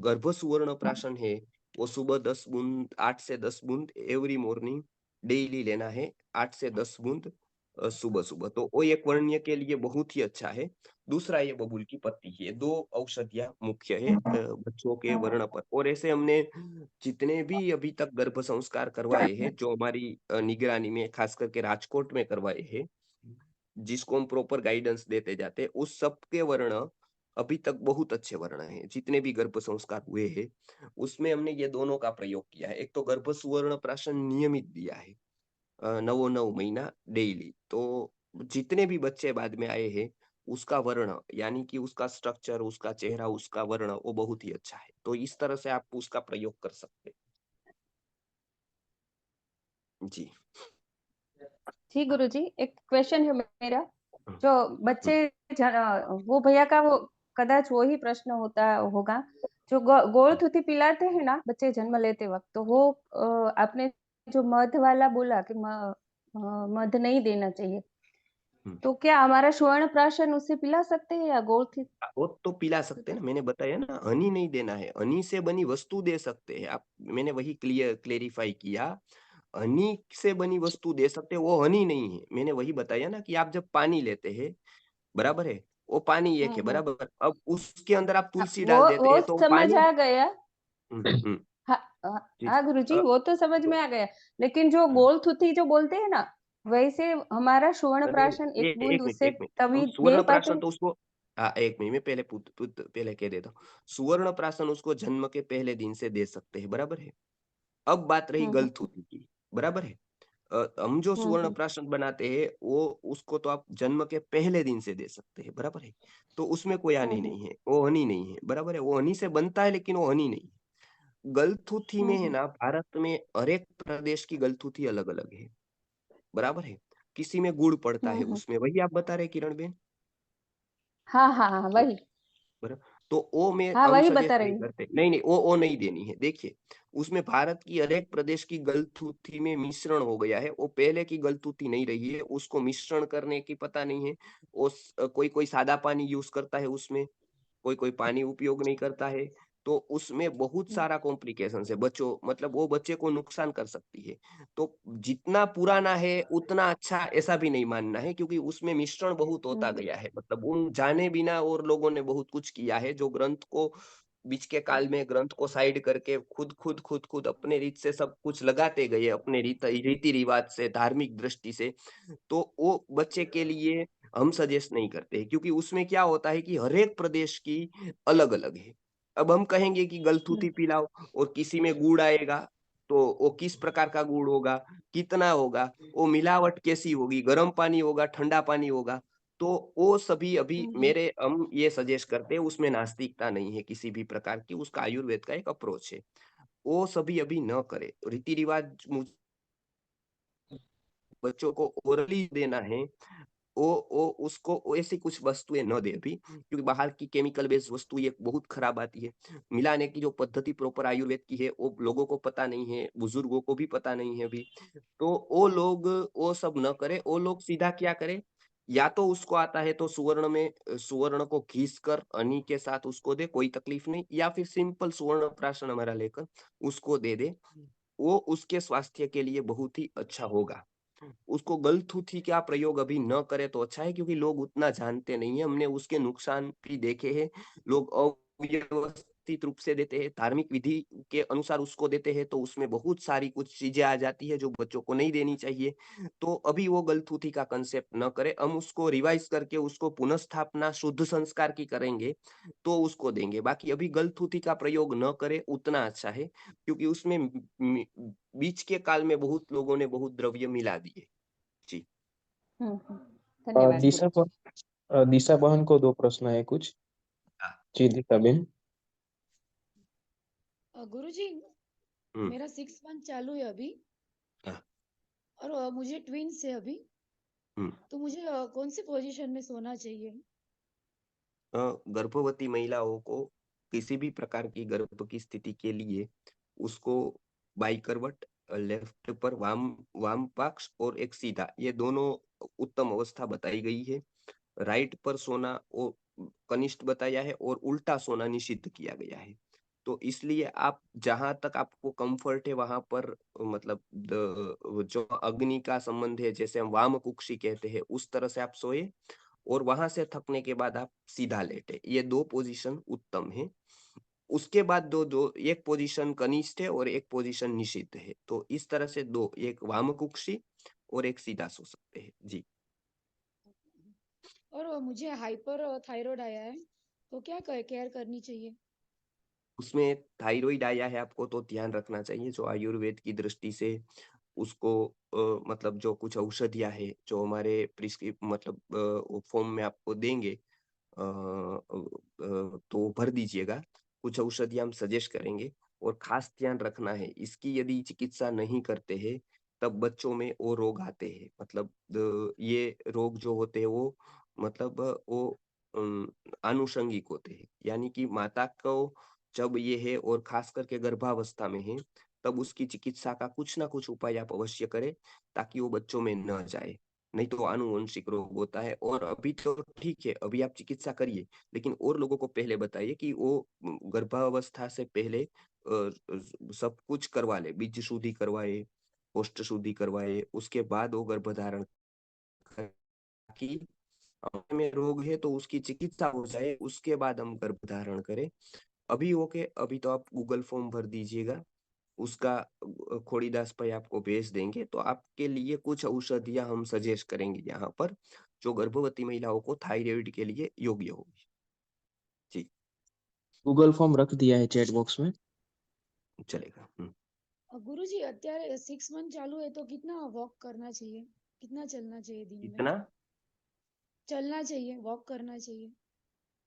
गर्भ सुवर्ण प्राशन है, वो सुबह 10 बूंद, 8 से 10 बूंद एवरी मॉर्निंग डेली लेना है, 8 से 10 बूंद सुबह सुबह। तो वो एक वर्ण्य के लिए बहुत ही अच्छा है। दूसरा ये बबूल की पत्ती है। 2 औषधियाँ मुख्य है बच्चों के वर्ण पर। और ऐसे हमने जितने भी अभी तक गर्भ संस्कार करवाए हैं, जो हमारी निगरानी में खास करके राजकोट में करवाए हैं, जिसको हम प्रॉपर गाइडेंस देते जाते हैं, उस सब के वर्ण अभी तक बहुत अच्छे वर्ण हैं। जितने भी गर्भ संस्कार हुए हैं, उसमें हमने ये दोनों का प्रयोग किया है। एक तो गर्भ सुवर्ण प्राशन नियमित दिया है, 9 महीना डेली। तो जितने भी बच्चे बाद में आए हैं, उसका वर्ण यानी कि उसका स्ट्रक्चर, उसका चेहरा, उसका वर्ण वो बहुत ही अच्छा है। तो इस तरह से आप उसका प्रयोग कर सकते हैं। जी। जी गुरुजी, एक क्वेश्चन है मेरा। हुँ, जो हुँ, बच्चे वो भैया का वो कदाच वो ही प्रश्न होता होगा, जो गोल हुँ, थूथी पिलाते हैं ना बच्चे जन्म लेते वक्त, तो वो आपने जो मध वाला बोला कि मध नहीं देना चाहिए, हुँ। तो क्या हमारा स्वर्ण प्राशन उससे पिला सकते हैं या गोल थी? वो तो पिला सकते हैं ना, मैंने बताया ना, हनी नहीं देना है, हनी से बनी वस्तु दे सकते हैं आप। मैंने वही क्लेरिफाई किया, हनी से बनी वस्तु दे सकते हैं, वो हनी नहीं है। मैंने वही बताया ना कि आप जब पानी लेते हैं, बराबर है? वो पानी एक है, हम्म। बराबर? अब उसके अंदर आप हाँ, तुलसी वो डाल देते वो हैं, तो वो समझ पानी। आ गया। हुँ। हाँ हाँ जी, हाँ, जी। गुरुजी वो तो समझ तो में आ गया, लेकिन जो हुँ, गोल थूथी जो बोलते हैं ना, वैसे हमारा स्वर्ण नहीं, नहीं, प्राशन एक ये बूंद 1 मिनट, उससे 1 मिनट। हम तभी दे सुवर्ण पाते प्राशन हैं? तो उसको, हाँ, 1 मिनट मैं पहले पहले कह देता हूँ। सुवर्ण प्राशन उसको जन्म के पहले दिन से दे सकते हैं, बराबर है? अब बात रही हम्म गलथूथी की, बराबर है? हम जो सुवर्ण हम्म प्राशन बनाते हैं, वो उसको तो आप जन्म के पहले दिन से दे सकते हैं, बराबर है? तो उसमें कोई हानि हम्म नहीं है, वो हनी नहीं है, बराबर है? वो हनी से बनता है, लेकिन वो हनी नहीं है। गलथूथी में है हम्म ना, भारत में हर एक प्रदेश की गलथूथी अलग-अलग है, बराबर है? किसी में गुड़ पड़ता है हम्म। उसमें, वही आप बता रहे हैं किरण बेन? हाँ हाँ हाँ, तो वही। बराबर, तो वो में हाँ हम वही सजेस्ट बता नहीं रही हूँ। करते। नहीं, नहीं, वो नहीं देनी है। देखिए, उसमें भारत की हर एक प्रदेश की गलथूथी में मिश्रण हो गया है। वो पहले की गलथूथी नहीं रही है, उसको मिश्रण करने की पता नहीं है। कोई-कोई सादा पानी यूज़ करता है उसमें, कोई-कोई पानी उपयोग नहीं करता है। तो उसमें बहुत हम्म सारा कॉम्प्लिकेशंस है, बच्चों मतलब वो बच्चे को नुकसान कर सकती है। तो जितना पुराना है उतना अच्छा, ऐसा भी नहीं मानना है, क्योंकि उसमें मिश्रण बहुत होता हम्म गया है। मतलब उन जाने बिना और लोगों ने बहुत कुछ किया है, जो ग्रंथ को बीच के काल में ग्रंथ को साइड करके खुद अपने रीत से सब कुछ लगाते गए, अपने रीति-रिवाज से, धार्मिक दृष्टि से। तो वो बच्चे के लिए हम सजेस्ट नहीं करते, क्योंकि उसमें क्या होता है कि हर एक प्रदेश की अलग-अलग है। अब हम कहेंगे कि हम्म गलथूथी पिलाओ और किसी में गुड़ आएगा, तो वो किस प्रकार का गुड़ होगा, कितना होगा, वो मिलावट कैसी होगी, गर्म पानी होगा, ठंडा पानी होगा, तो वो सभी अभी हम्म हम ये सजेस्ट करते हैं, उसमें नास्तिकता नहीं है किसी भी प्रकार की, उसका आयुर्वेद का एक अप्रोच है। वो सभी अभी न करें। रीति-रिवाज बच्चों को ओरली देना है, वो उसको ऐसी कुछ वस्तुएँ ना दें अभी, क्योंकि बाहर की केमिकल बेस्ड वस्तु ये बहुत खराब आती है। मिलाने की जो पद्धति प्रॉपर आयुर्वेद की है, वो लोगों को पता नहीं है, बुजुर्गों को भी पता नहीं है अभी। तो वो लोग वो सब न करें, वो लोग सीधा क्या करें, या तो उसको आता है तो सुवर्ण को घिस कर हनी के साथ उसको दे, कोई तकलीफ नहीं, या फिर सिंपल सुवर्ण प्राशन हमारा लेकर उसको दे दे। वो उसके स्वास्थ्य के लिए बहुत ही अच्छा होगा। उसको गलथूथी का प्रयोग अभी न करे तो अच्छा है, क्योंकि लोग उतना जानते नहीं है। हमने उसके नुकसान भी देखे हैं। लोग अव्यवस्थित रूप से देते हैं, धार्मिक विधि के अनुसार उसको देते हैं, तो उसमें बहुत सारी कुछ चीज़ें आ जाती है जो बच्चों को नहीं देनी चाहिए। तो अभी वो गलथूथी का कंसेप्ट न करें, हम उसको रिवाइज़ करके उसको पुनर्स्थापना शुद्ध संस्कार की करेंगे, तो उसको देंगे। बाकी अभी गलथूथी का प्रयोग न करें उतना अच्छा है, क्योंकि उसमें मि बीच के काल में बहुत लोगों ने बहुत द्रव्य मिला दिए। जी। धन्यवाद दिशा गुरुजी। दिशा बहन को 2 प्रश्न है कुछ। हाँ। जी, दिशा बेन। गुरुजी, हम्म मेरा 6 मंथ चालू है अभी हाँ, और मुझे ट्विंस है अभी, हम्म तो मुझे कौन सी पोजीशन में सोना चाहिए? गर्भवती महिलाओं को किसी भी प्रकार की गर्भ की स्थिति के लिए उसको बाई करवट, लेफ्ट पर वाम वाम पक्ष और एक सीधा, ये दोनों उत्तम अवस्था बताई गई है। राइट पर सोना और कनिष्ठ बताया है और उल्टा सोना निषिद्ध किया गया है। तो इसलिए आप जहां तक आपको कंफर्ट है वहां पर मतलब जो अग्नि का संबंध है, जैसे हम वाम कुक्षी कहते हैं, उस तरह से आप सोए और वहां से थकने के बाद आप सीधा लेटे। ये दो पोजीशन उत्तम है। उसके बाद दो दो एक पोजीशन कनिष्ठ है और एक पोजीशन निषिद्ध है। तो इस तरह से दो, एक वाम कुक्षी और एक सीधा सो सकते हैं जी। और मुझे हाइपर थायराइड आया है, तो क्या केयर करनी चाहिए? उसमें थायराइड आया है आपको तो ध्यान रखना चाहिए, जो आयुर्वेद की दृष्टि से उसको मतलब जो कुछ औषधियां है जो हमारे प्रिस्क्रिप मतलब फॉर्म में आपको देंगे, तो भर दीजिएगा। कुछ औषधियां हम सजेस्ट करेंगे और खास ध्यान रखना है इसकी, यदि चिकित्सा नहीं करते हैं तब बच्चों में वो रोग आते हैं। मतलब ये रोग जो होते हैं वो मतलब वो आनुषंगिक होते हैं, यानी कि माता को जब ये है और खास करके गर्भावस्था में है तब उसकी चिकित्सा का कुछ ना कुछ उपाय आप अवश्य करें ताकि वो बच्चों में न जाए। नहीं तो आनुवंशिक रोग होता है। और अभी तो ठीक है, अभी आप चिकित्सा करिए, लेकिन और लोगों को पहले बताइए कि वो गर्भावस्था से पहले सब कुछ करवा ले, बीज शुद्धि करवाए, पोस्ट शुद्धि करवाए, उसके बाद वो गर्भधारण करे, ताकि में रोग है तो उसकी चिकित्सा हो जाए, उसके बाद हम गर्भधारण करें। अभी ओके, अभी तो आप गूगल फॉर्म भर दीजिएगा, उसका खोड़ीदास भाई आपको भेज देंगे, तो आपके लिए कुछ औषधियां हम सजेस्ट करेंगे यहाँ पर जो गर्भवती महिलाओं को थायराइड के लिए योग्य होगी जी। गूगल फॉर्म रख दिया है चैट बॉक्स में। चलेगा। गुरुजी, અત્યારે 6 मंथ चालू है तो कितना वॉक करना चाहिए? कितना चलना चाहिए दिन में? इतना चलना चाहिए, वॉक करना चाहिए?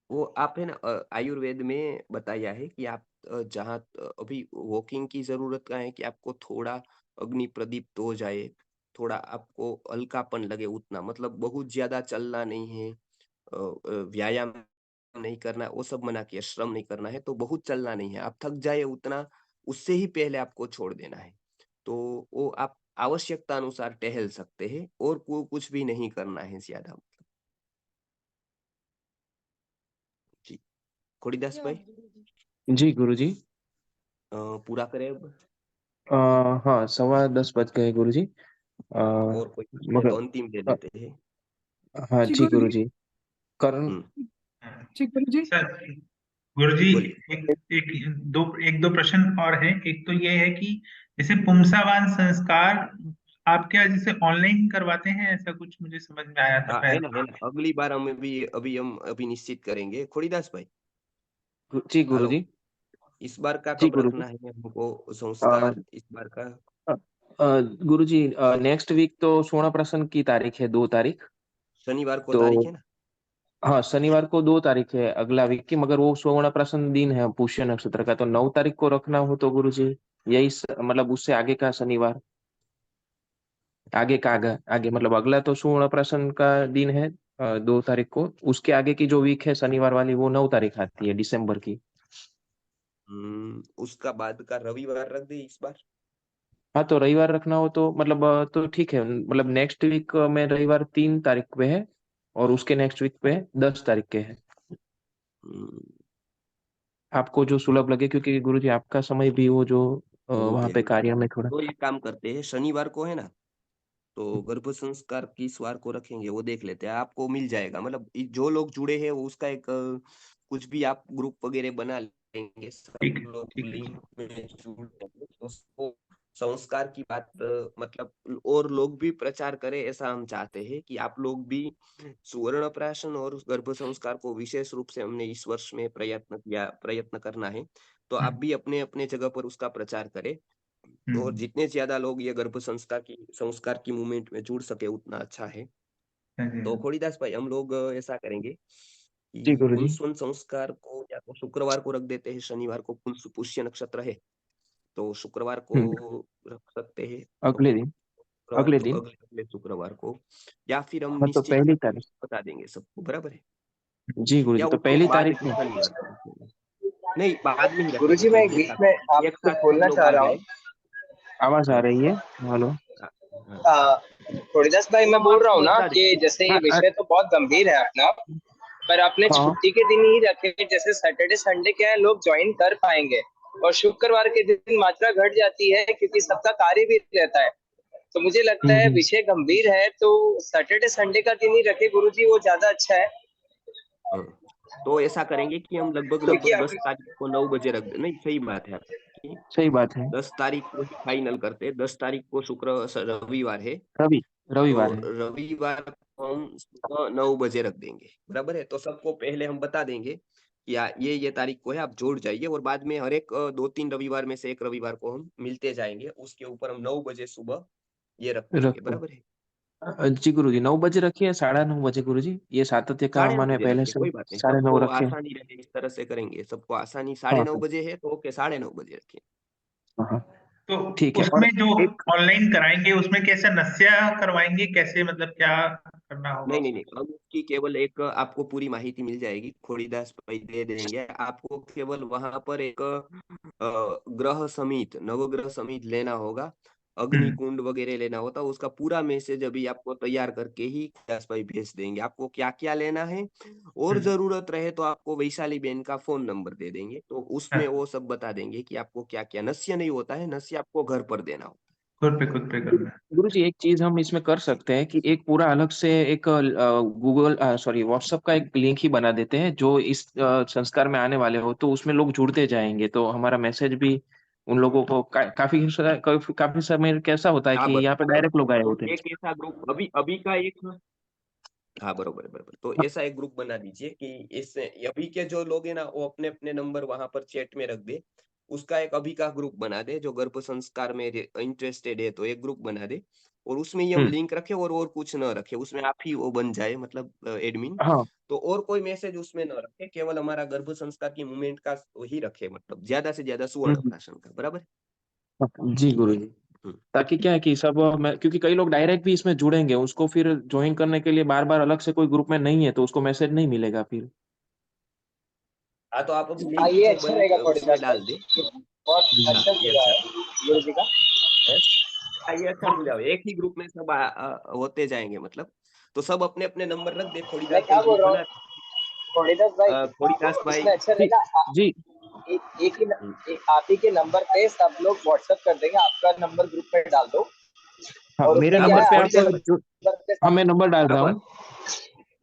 वो आप है ना आयुर्वेद में बताया है कि आप जहाँ अभी वॉकिंग की जरूरत का है कि आपको थोड़ा अग्नि प्रदीप्त हो जाए, थोड़ा आपको हल्कापन लगे, उतना मतलब बहुत ज्यादा चलना नहीं है, व्यायाम नहीं करना, वो सब मना किया, श्रम नहीं करना है, तो बहुत चलना नहीं है, आप थक जाए उतना, उससे ही पहले आपको छोड़ देना है। तो वो आप आवश्यकता अनुसार टहल सकते हैं और कुछ भी नहीं करना है ज्यादा। जी, खोड़ीदास भाई धन्यवाद गुरुजी। जी गुरुजी। पूरा करें अब। हाँ 10:15 बज गए गुरुजी। और कोई पूछे मगर तो अंतिम ले अ, लेते हैं। हाँ जी जी गुरुजी। गुरुजी। करण। हम्म जी गुरुजी। सर, गुरुजी, बोलिए। एक दो प्रश्न और हैं। एक तो ये है कि जैसे पुंसावान संस्कार आप क्या जैसे ऑनलाइन करवाते हैं, ऐसा कुछ मुझे समझ में आया था हाँ, है पहले। ना, है ना, अगली बार हम अभी निश्चित करेंगे खोड़ीदास भाई। जी हेलो, गुरुजी। इस बार का जी कब गुरुजी। रखना है हमको अ, संस्कार इस बार का? अ, गुरुजी नेक्स्ट वीक तो स्वर्ण प्राशन की तारीख है 2 तारीख। शनिवार को तो तारीख है ना? हाँ शनिवार को 2 तारीख है अगला वीक की, मगर वो स्वर्ण प्राशन दिन है पुष्य नक्षत्र का, तो 9 तारीख को रखना हो तो गुरुजी यही मतलब उससे आगे का शनिवार, आगे का आगे मतलब अगला तो स्वर्ण प्राशन का दिन है 2 तारीख को, उसके आगे की जो वीक है शनिवार वाली वो 9 तारीख आती है दिसंबर की। उसका बाद का रविवार रख दे इस बार। हाँ तो रविवार रखना हो तो मतलब तो ठीक है, मतलब नेक्स्ट वीक में रविवार 3 तारीख पे है और उसके नेक्स्ट वीक पे 10 तारीख के है। हम्म, आपको जो सुलभ लगे, क्योंकि गुरुजी आपका समय भी वो जो वहाँ ओके, पे कार्य में थोड़ा। तो एक काम करते हैं, शनिवार को है ना, तो गर्भ संस्कार किस वार को रखेंगे वो देख लेते हैं, आपको मिल जाएगा। मतलब जो लोग जुड़े हैं वो उसका एक कुछ भी आप ग्रुप वगैरह बना लेंगे, सब ठीक है, लोग ठीक है लिंक सर। में जुड़ जाएंगे, तो उसको संस्कार की बात मतलब और लोग भी प्रचार करें, ऐसा हम चाहते हैं कि आप लोग भी सुवर्ण प्राशन और गर्भ संस्कार को विशेष रूप से हमने इस वर्ष में प्रयत्न करना है, तो आप हम्म, भी अपने अपने जगह पर उसका प्रचार करें। और हम्म, जितने ज्यादा लोग ये गर्भ संस्कार की मूवमेंट में जुड़ सके उतना अच्छा है। हाँ जी, तो खोड़ीदास भाई हम लोग ऐसा करेंगे जी कि गुरुजी। पुंसवन संस्कार को या तो शुक्रवार को रख देते हैं, शनिवार को पुष्य नक्षत्र है तो शुक्रवार को रख सकते हैं, अगले दिन शुक्रवार अगले तो दिन अगले शुक्रवार को, या फिर हम हाँ, तो निश्चित पहली करके तारीख। बता देंगे सबको, बराबर है, जी या गुरुजी, तो उसको पहली बाद तारीख में को। शनिवार को रखेंगे। नहीं, बाद में ही रखेंगे, गुरुजी मैं फिर एक एक बीच साथ में एक आपको साथ सब बोलना लोग चाह आ रहा जाए। हूँ। आवाज आ हाँ, रही है? हेलो। हाँ, हाँ, थोड़ीदास भाई वो मैं हम बोल रहा आपको हूँ ना बता कि देंगे। जैसे ये हाँ विषय तो बहुत गंभीर है अपना, पर आपने हाँ छुट्टी के दिन ही रखे, जैसे सैटरडे संडे क्या है लोग ज्वाइन कर पाएंगे, और शुक्रवार के दिन मात्रा घट जाती है क्योंकि सबका कार्य भी रहता है। तो मुझे लगता है हम्म। विषय गंभीर है, तो सैटरडे संडे का दिन ही रखे गुरुजी, वो ज्यादा अच्छा है। हाँ, तो ऐसा करेंगे कि हम लगभग क्योंकि 10 तारीख को 9 बजे रख दे। नहीं, सही बात है आपकी, सही बात है। 10 तारीख को ही फाइनल करते हैं। 10 तारीख को रविवार है, रविवार तो है। रविवार को हम सुबह 9 बजे रख देंगे, बराबर है। तो सबको पहले हम बता देंगे कि ये तारीख को है, आप जोड़ जाइए, और बाद में हर एक 2-3 रविवार में से एक रविवार को हम मिलते जाएंगे, उसके ऊपर हम 9 बजे सुबह ये रख देंगे, रखो। बराबर है। जी गुरुजी, 9 बजे रखिए, 9:30 बजे गुरुजी, ये सातत्य का 9:30 मैंने बजे पहले रखिए, से कोई बात नहीं, 9:30 सबको रखे। आसानी रहे इस तरह से करेंगे, सबको आसानी। हाँ 9:30 बजे है तो ओके, 9:30 बजे रखिए। हाँ हाँ, तो ठीक है। और उसमें जो एक ऑनलाइन कराएंगे उसमें कैसे नस्या करवाएंगे, कैसे मतलब क्या करना होगा नहीं नहीं उसमें? नहीं, हम उसकी केवल एक आपको पूरी माहिती मिल जाएगी, खोड़ीदास भाई दे देंगे आपको। केवल वहां पर एक ग्रह समित, नवग्रह समित लेना होगा, हम्म अग्निकुंड वगैरह लेना होता है, उसका पूरा मैसेज अभी आपको तैयार करके ही दास भाई भेज देंगे, आपको क्या क्या लेना है। और हम्म जरूरत रहे तो आपको वैशाली बेन का फोन नंबर दे देंगे, तो उसमें हाँ, वो सब बता देंगे कि आपको क्या क्या। नस्य नहीं होता है, नस्य आपको घर पर देना होता खुद पे करना है। गुरु जी, एक चीज हम इसमें कर सकते हैं कि एक पूरा अलग से एक गूगल सॉरी व्हाट्सएप का एक लिंक ही बना देते हैं, जो इस संस्कार में आने वाले हो, तो उसमें लोग जुड़ते जाएंगे, तो हमारा मैसेज भी उन लोगों को काफी समय कैसा होता है है। हाँ, कि यहाँ पे बराबर। डायरेक्ट लोग आए तो होते हैं। एक ऐसा ग्रुप अभी अभी का एक, हाँ बरोबर बरोबर, तो ऐसा एक ग्रुप बना दीजिए कि इससे अभी के जो लोग हैं ना, वो अपने अपने नंबर वहां पर चैट में रख दे। उसका एक अभी का ग्रुप बना दे, जो गर्भ संस्कार में इंटरेस्टेड है तो एक ग्रुप बना दे, और उसमें ही हम हम्म। लिंक रखे, और कुछ न रखे उसमें, आप ही वो बन जाए, मतलब एडमिन। हाँ तो और कोई मैसेज उसमें न रखे, केवल हमारा गर्भ संस्कार की मूवमेंट का ही रखे, मतलब ज्यादा से ज्यादा सुवर्ण हम्म, प्राशन का, बराबर। जी गुरु जी। हम्म। ताकि क्या है कि सब मैं, क्योंकि कई लोग डायरेक्ट भी इसमें जुड़ेंगे, उसको फिर ज्वाइन करने के लिए बार बार अलग से कोई ग्रुप में नहीं है, तो उसको मैसेज नहीं मिलेगा फिर। हाँ, तो आप अभी हाँ, लिंक ये जो अच्छा बन रहेगा उसमें थोड़ीदास भाई, डाल दे। ये बहुत हाँ, अच्छा ये सुझाव अच्छा है गुरु जी का। है। हाँ, ये अच्छा सुझाव है, एक ही ग्रुप में सब होते जाएंगे, मतलब तो सब अपने अपने नंबर रख दे, मैं खोड़ीदास भाई क्या बोल ग्रुप रहा हूँ बना थोड़ीदास भाई, खोड़ीदास भाई। इसमें अच्छा जी रहेगा जी। एक ही हम्म, आप ही के नंबर पे सब लोग व्हाट्सएप कर देंगे, आपका नंबर ग्रुप में डाल दो, हाँ, और मेरे उसमें हाँ, क्या नंबर है बस पे आप आपके खोड़ीदास नंबर पे हाँ, सब, मैं नंबर डाल हाँ रहा बस। हूँ।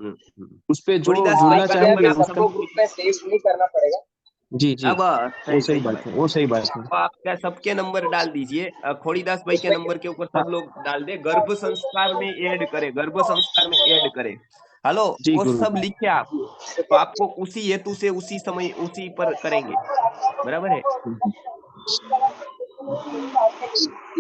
हम्म। उस पे जो खोड़ीदास भाई जुड़ना का क्या है नंबर चाहेंगे कि आप एकदम। सबको सबको ग्रुप में सेव नहीं करना पड़ेगा। जी जी, अब वो सही सही सही बात बात है, है। वो सही बात है। तो आपका सबके नंबर डाल दीजिए, खोड़ीदास भाई के उसमें नंबर के ऊपर हाँ, सब लोग डाल दे, गर्भ संस्कार में ऐड करे, गर्भ संस्कार में ऐड करे। हेलो, जी वो गुरु सब जी। लिखे आप, तो आपको उसी हेतु से उसी समय उसी पर करेंगे, बराबर है।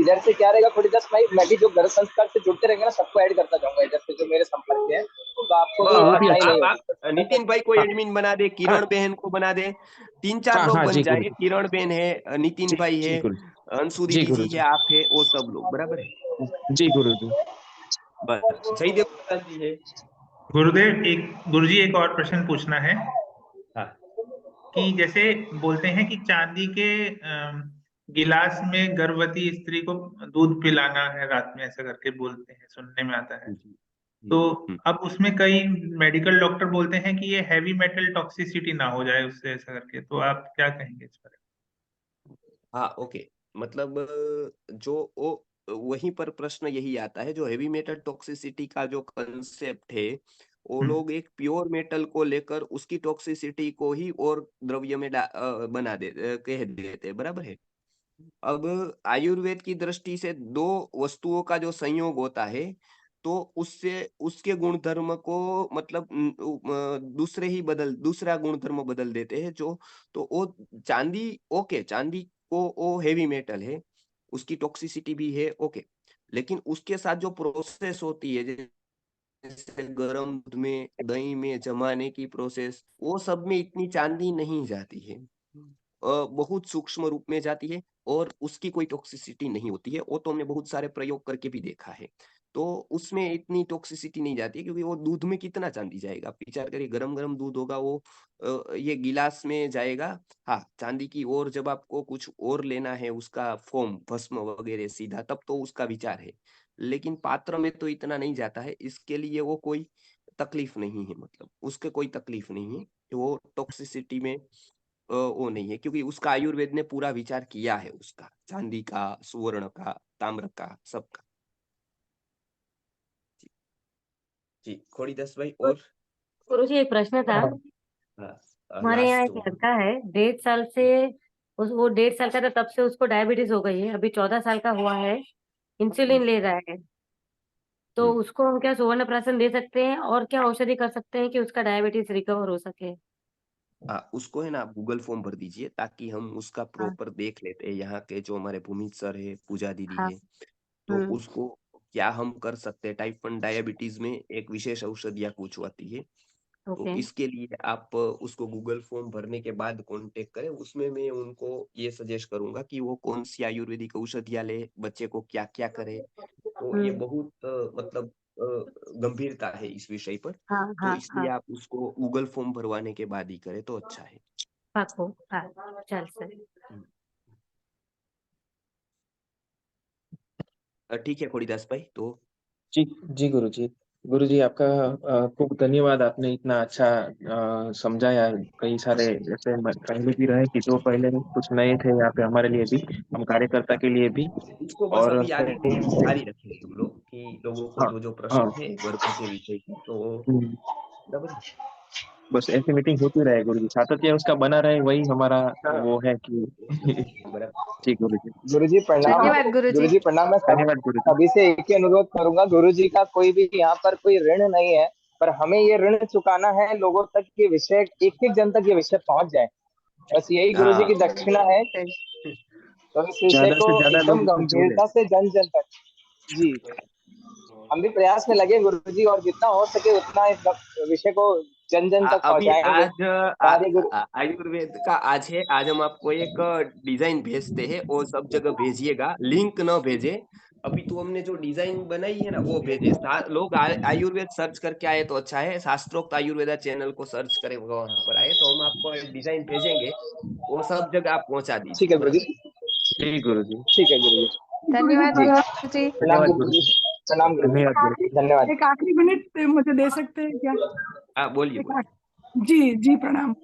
इधर से क्या रहेगा थोड़ीदास भाई, मैं भी जो गर्भ संस्कार से जुड़ते रहेंगे ना सबको ऐड करता जाऊंगा इधर से, जो मेरे संपर्क में है, तो आपको कोई वो भी बस कठिनाई अच्छा। नहीं आप होगी। नितिन भाई को हाँ एडमिन बना दे, हाँ किरण बहन को बना दे, 3-4 हाँ लोग हाँ, बन जी गुरु जाए, जी। किरण बहन है, नितिन जी भाई जी है, गुरु अंशु जी। दीदी गुरु जी है, जी आप है, वो सब लोग, बराबर है। जी गुरु जी। बस जयदेव प्रकाश जी है। गुरुदेव, एक गुरुजी एक और प्रश्न पूछना है हाँ कि जैसे बोलते हैं कि चांदी के गिलास में गर्भवती स्त्री को दूध पिलाना है रात में, ऐसा करके बोलते हैं, सुनने में आता है। जी, तो हम्म। अब उसमें कई मेडिकल डॉक्टर बोलते हैं कि ये हैवी मेटल टॉक्सिसिटी ना हो जाए उससे, ऐसा करके, तो आप क्या कहेंगे इस पर? हाँ ओके, मतलब जो वो वहीं पर प्रश्न यही आता है, जो हेवी मेटल टॉक्सिसिटी का जो कंसेप्ट है, वो हम्म लोग एक प्योर मेटल को लेकर उसकी टॉक्सिसिटी को ही और द्रव्य में कह देते हैं, बराबर है। अब आयुर्वेद की दृष्टि से दो वस्तुओं का जो संयोग होता है, तो उससे उसके गुणधर्म को, मतलब दूसरा गुणधर्म बदल देते हैं, जो तो वो चांदी, ओके, चांदी को वो हेवी मेटल है, उसकी टॉक्सिसिटी भी है, ओके, लेकिन उसके साथ जो प्रोसेस होती है, से गर्म दूध में, दही में जमाने की प्रोसेस, वो सब में इतनी चांदी नहीं जाती है। बहुत सूक्ष्म रूप में जाती है और उसकी कोई टॉक्सिसिटी नहीं होती है। वो तो हमने बहुत सारे प्रयोग करके भी देखा है। तो उसमें इतनी टॉक्सिसिटी नहीं जाती है, क्योंकि वो दूध में कितना चांदी जाएगा? आप विचार करिए, गरम-गरम दूध होगा, वो ये गिलास में जाएगा। हाँ, चांदी की ओर जब आपको कुछ और लेना है, उसका फ़ॉर्म, भस्म वगैरह सीधा, तब तो उसका विचार है। लेकिन पात्र में तो इतना नहीं जाता है, इसके लिए वो कोई तकलीफ नहीं है, मतलब उसके कोई तकलीफ नहीं है कि वो टॉक्सिसिटी में वो नहीं है, क्योंकि उसका आयुर्वेद ने पूरा विचार किया है उसका, चांदी का, सुवर्ण का, ताम्र का, सबका। जी, जी, खोड़ीदास भाई और गुरुजी एक प्रश्न था। हमारे यहाँ लास्ट एक लड़का है 1.5 साल से, वो 1.5 साल का था तब से उसको डायबिटीज हो गई है, अभी 14 साल का हुआ है, इंसुलिन ले रहा है। तो उसको हम क्या सुवर्ण प्राशन दे सकते हैं और क्या औषधि कर सकते हैं कि उसका डायबिटीज रिकवर हो सके? उसको है ना, आप गूगल फॉर्म भर दीजिए, ताकि हम उसका हाँ प्रॉपर देख लेते हैं। यहाँ के जो हमारे भूमित सर है, पूजा दीदी हाँ। है, तो उसको क्या हम कर सकते हैं। टाइप 1 डायबिटीज में एक विशेष औषधियाँ कुछ आती है, तो ओके। इसके लिए आप उसको गूगल फॉर्म भरने के बाद कांटेक्ट करें। उसमें मैं उनको ये सजेस्ट करूंगा कि वो कौन सी आयुर्वेदिक औषधियाँ ले, बच्चे को क्या क्या करे। तो ये बहुत मतलब गंभीरता है इस विषय पर, हाँ तो हाँ इसलिए हाँ। आप उसको गूगल फॉर्म भरवाने के बाद ही करें तो अच्छा है। पाको हाँ। चल सर। हम्म। ठीक है खोड़ीदास भाई, तो जी जी गुरुजी आपका खूब धन्यवाद। आपने इतना अच्छा समझाया। कई सारे ऐसे पहले भी रहे कि जो पहले कुछ नए थे यहाँ पे हमारे लिए भी, हम कार्यकर्ता के लिए भी। इसको बस और अभी आगे जारी रखें हम लोग, कि लोगों को हाँ जो जो हाँ। प्रश्न है गर्भ के विषय की, तो हम्म, बराबर है? बस ऐसी मीटिंग होती रहे गुरुजी, सातत्य उसका बना रहे, वही हमारा हाँ, वो है कि बराबर। जी गुरुजी। गुरुजी प्रणाम। धन्यवाद गुरुजी। गुरुजी प्रणाम। मैं धन्यवाद गुरुजी। सभी से एक ही अनुरोध करूंगा, गुरुजी का कोई भी यहाँ पर कोई ऋण नहीं है, पर हमें ये ऋण चुकाना है, लोगों तक ये विषय, एक एक जन तक ये विषय पहुंच जाए, बस यही गुरुजी हाँ, की दक्षिणा है। तो इस विषय ज्यादा को से ज्यादा एकदम लोग इससे जुड़े। गंभीरता से जन जन तक, जी, हम भी प्रयास में लगे गुरुजी, और जितना हो सके उतना इस विषय को जन जन तक अभी पहुंचाएंगे। आज कार्य गुरु, आयुर्वेद का आज है। आज हम आपको एक डिजाइन भेजते हैं, और सब जगह भेजिएगा, लिंक न भेजे। अभी तो हमने जो डिजाइन बनाई है ना, वो भेजे। लोग आयुर्वेद सर्च करके आए तो अच्छा है, शास्त्रोक्त आयुर्वेदा चैनल को सर्च करे, वहां पर आए तो हम आपको एक डिजाइन भेजेंगे, वो सब जगह आप पहुंचा ठीक है दीजिए, गुरुजी, बराबर। जी गुरुजी। ठीक है गुरुजी, धन्यवाद जी, गुरुजी। प्रणाम धन्यवाद गुरुजी, गुरुजी। प्रणाम गुरुजी, धन्यवाद गुरुजी। धन्यवाद। एक आखिरी मिनट मुझे दे सकते हैं क्या? बोलिए एक बोलिए। जी जी प्रणाम।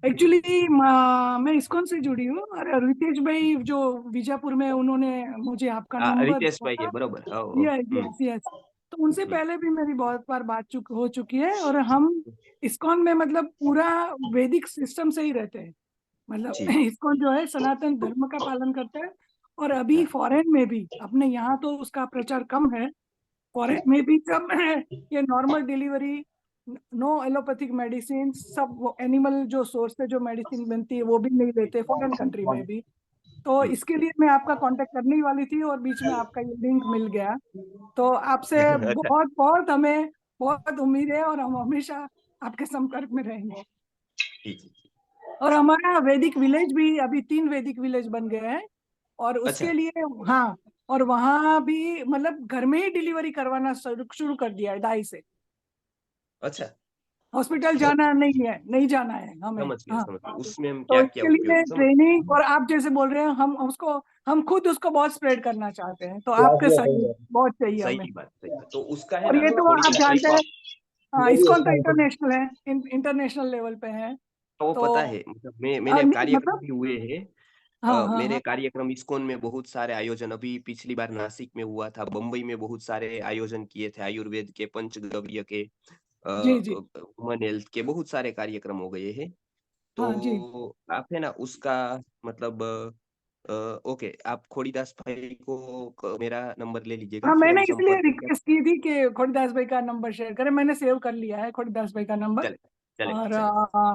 एक्चुअली मैं इस्कॉन से जुड़ी हूँ, और रितेश भाई जो बीजापुर में, उन्होंने मुझे आपका नंबर रितेश दिया भाई था। है, बराबर। Yes yes. तो उनसे पहले भी मेरी बहुत बार बात हो चुकी है, और हम इस्कॉन में मतलब पूरा वैदिक सिस्टम से ही रहते हैं। मतलब जी। इस्कॉन जो है सनातन धर्म का पालन करता है। और अभी फॉरेन में भी, अपने यहाँ तो उसका प्रचार कम है, फॉरेन में भी सब ये normal delivery, no allopathic medicine, सब वो एनिमल जो सोर्स से जो मेडिसिन बनती है वो भी नहीं लेते, फॉरेन कंट्री में भी। तो इसके लिए मैं आपका कांटेक्ट करने ही वाली थी, और बीच में आपका ये लिंक मिल गया। तो आपसे अच्छा। बहुत बहुत हमें बहुत उम्मीद है, और हम हमेशा आपके संपर्क में रहेंगे। जी जी। और हमारा वैदिक विलेज भी अभी 3 वैदिक विलेज बन गए हैं, और अच्छा। उसके लिए हाँ, और वहां भी मतलब घर में ही डिलीवरी करवाना शुरू कर दिया है 2.5 से। अच्छा, हॉस्पिटल बहुत जाना नहीं है, नहीं जाना है हमें। समझ गया हाँ, समझ गया। उसमें हम तो क्या क्या इसके उपयोग, लिए समझ ट्रेनिंग, और आप जैसे बोल रहे हैं, हम खुद उसको बहुत स्प्रेड करना चाहते हैं, तो आपके सहयोग बहुत चाहिए हमें। सही बात, सही बात। तो उसका है और ना, ये तो थोड़ी आप देर जानते पहले हैं, इस्कॉन तो इंटरनेशनल है, इंटरनेशनल लेवल पे है। वो तो पता है, मतलब मैंने नहीं कार्यक्रम मतलब, भी हुए हैं। हाँ हाँ मेरे हाँ। कार्यक्रम इस्कॉन में बहुत सारे आयोजन, अभी पिछली बार नासिक में हुआ था, बम्बई में बहुत सारे आयोजन किए थे, आयुर्वेद के, पंचगव्य के, जी जी। ह्यूमन हेल्थ के, बहुत सारे कार्यक्रम हो गए हैं। हाँ जी। तो आप है ना उसका मतलब ओके, आप खोड़ीदास भाई को मेरा नंबर ले लीजिएगा, हाँ, फिर मैंने हम इसलिए संपर्क करके। रिक्वेस्ट की थी कि खोड़ीदास भाई का नंबर शेयर करें, मैंने सेव कर लिया है खोड़ीदास भाई का नंबर। चले चले और चले।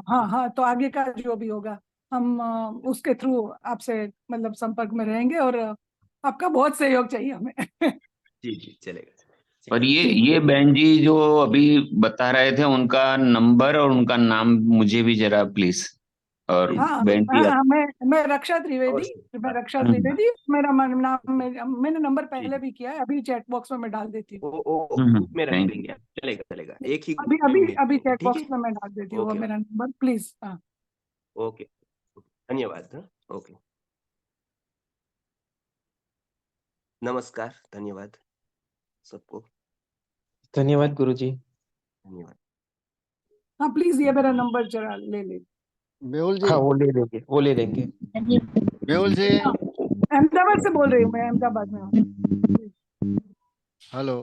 हाँ हाँ, तो आगे का जो भी होगा, हम उसके थ्रू आपसे मतलब संपर्क में रहेंगे, और आपका बहुत सहयोग चाहिए हमें। जी जी, चलेगा। और ये बहन जी जो अभी बता रहे थे, उनका नंबर और उनका नाम मुझे भी जरा प्लीज। और हाँ बहन जी हाँ, मैं रक्षा त्रिवेदी, हम्म, मेरा नाम मैंने नंबर पहले भी किया है, अभी चैट बॉक्स में मैं डाल देती हूँ। ओ में रख थैंक देंगे आप, चलेगा चलेगा, एक ही अभी ग्रुप में अभी भेज अभी देंगे, चैट ठीक बॉक्स है। में मैं डाल देती हूँ वो ओके मेरा नंबर, प्लीज। हाँ ओके, धन्यवाद। हाँ, ओके, नमस्कार, धन्यवाद सबको, धन्यवाद गुरुजी। धन्यवाद। हाँ प्लीज ये मेरा नंबर जरा ले ले। मेहुल जी, हाँ वो ले लेंगे, वो ले लेंगे। मेहुल जी, हाँ, अहमदाबाद से बोल रही हूँ मैं, अहमदाबाद में हूँ। हेलो।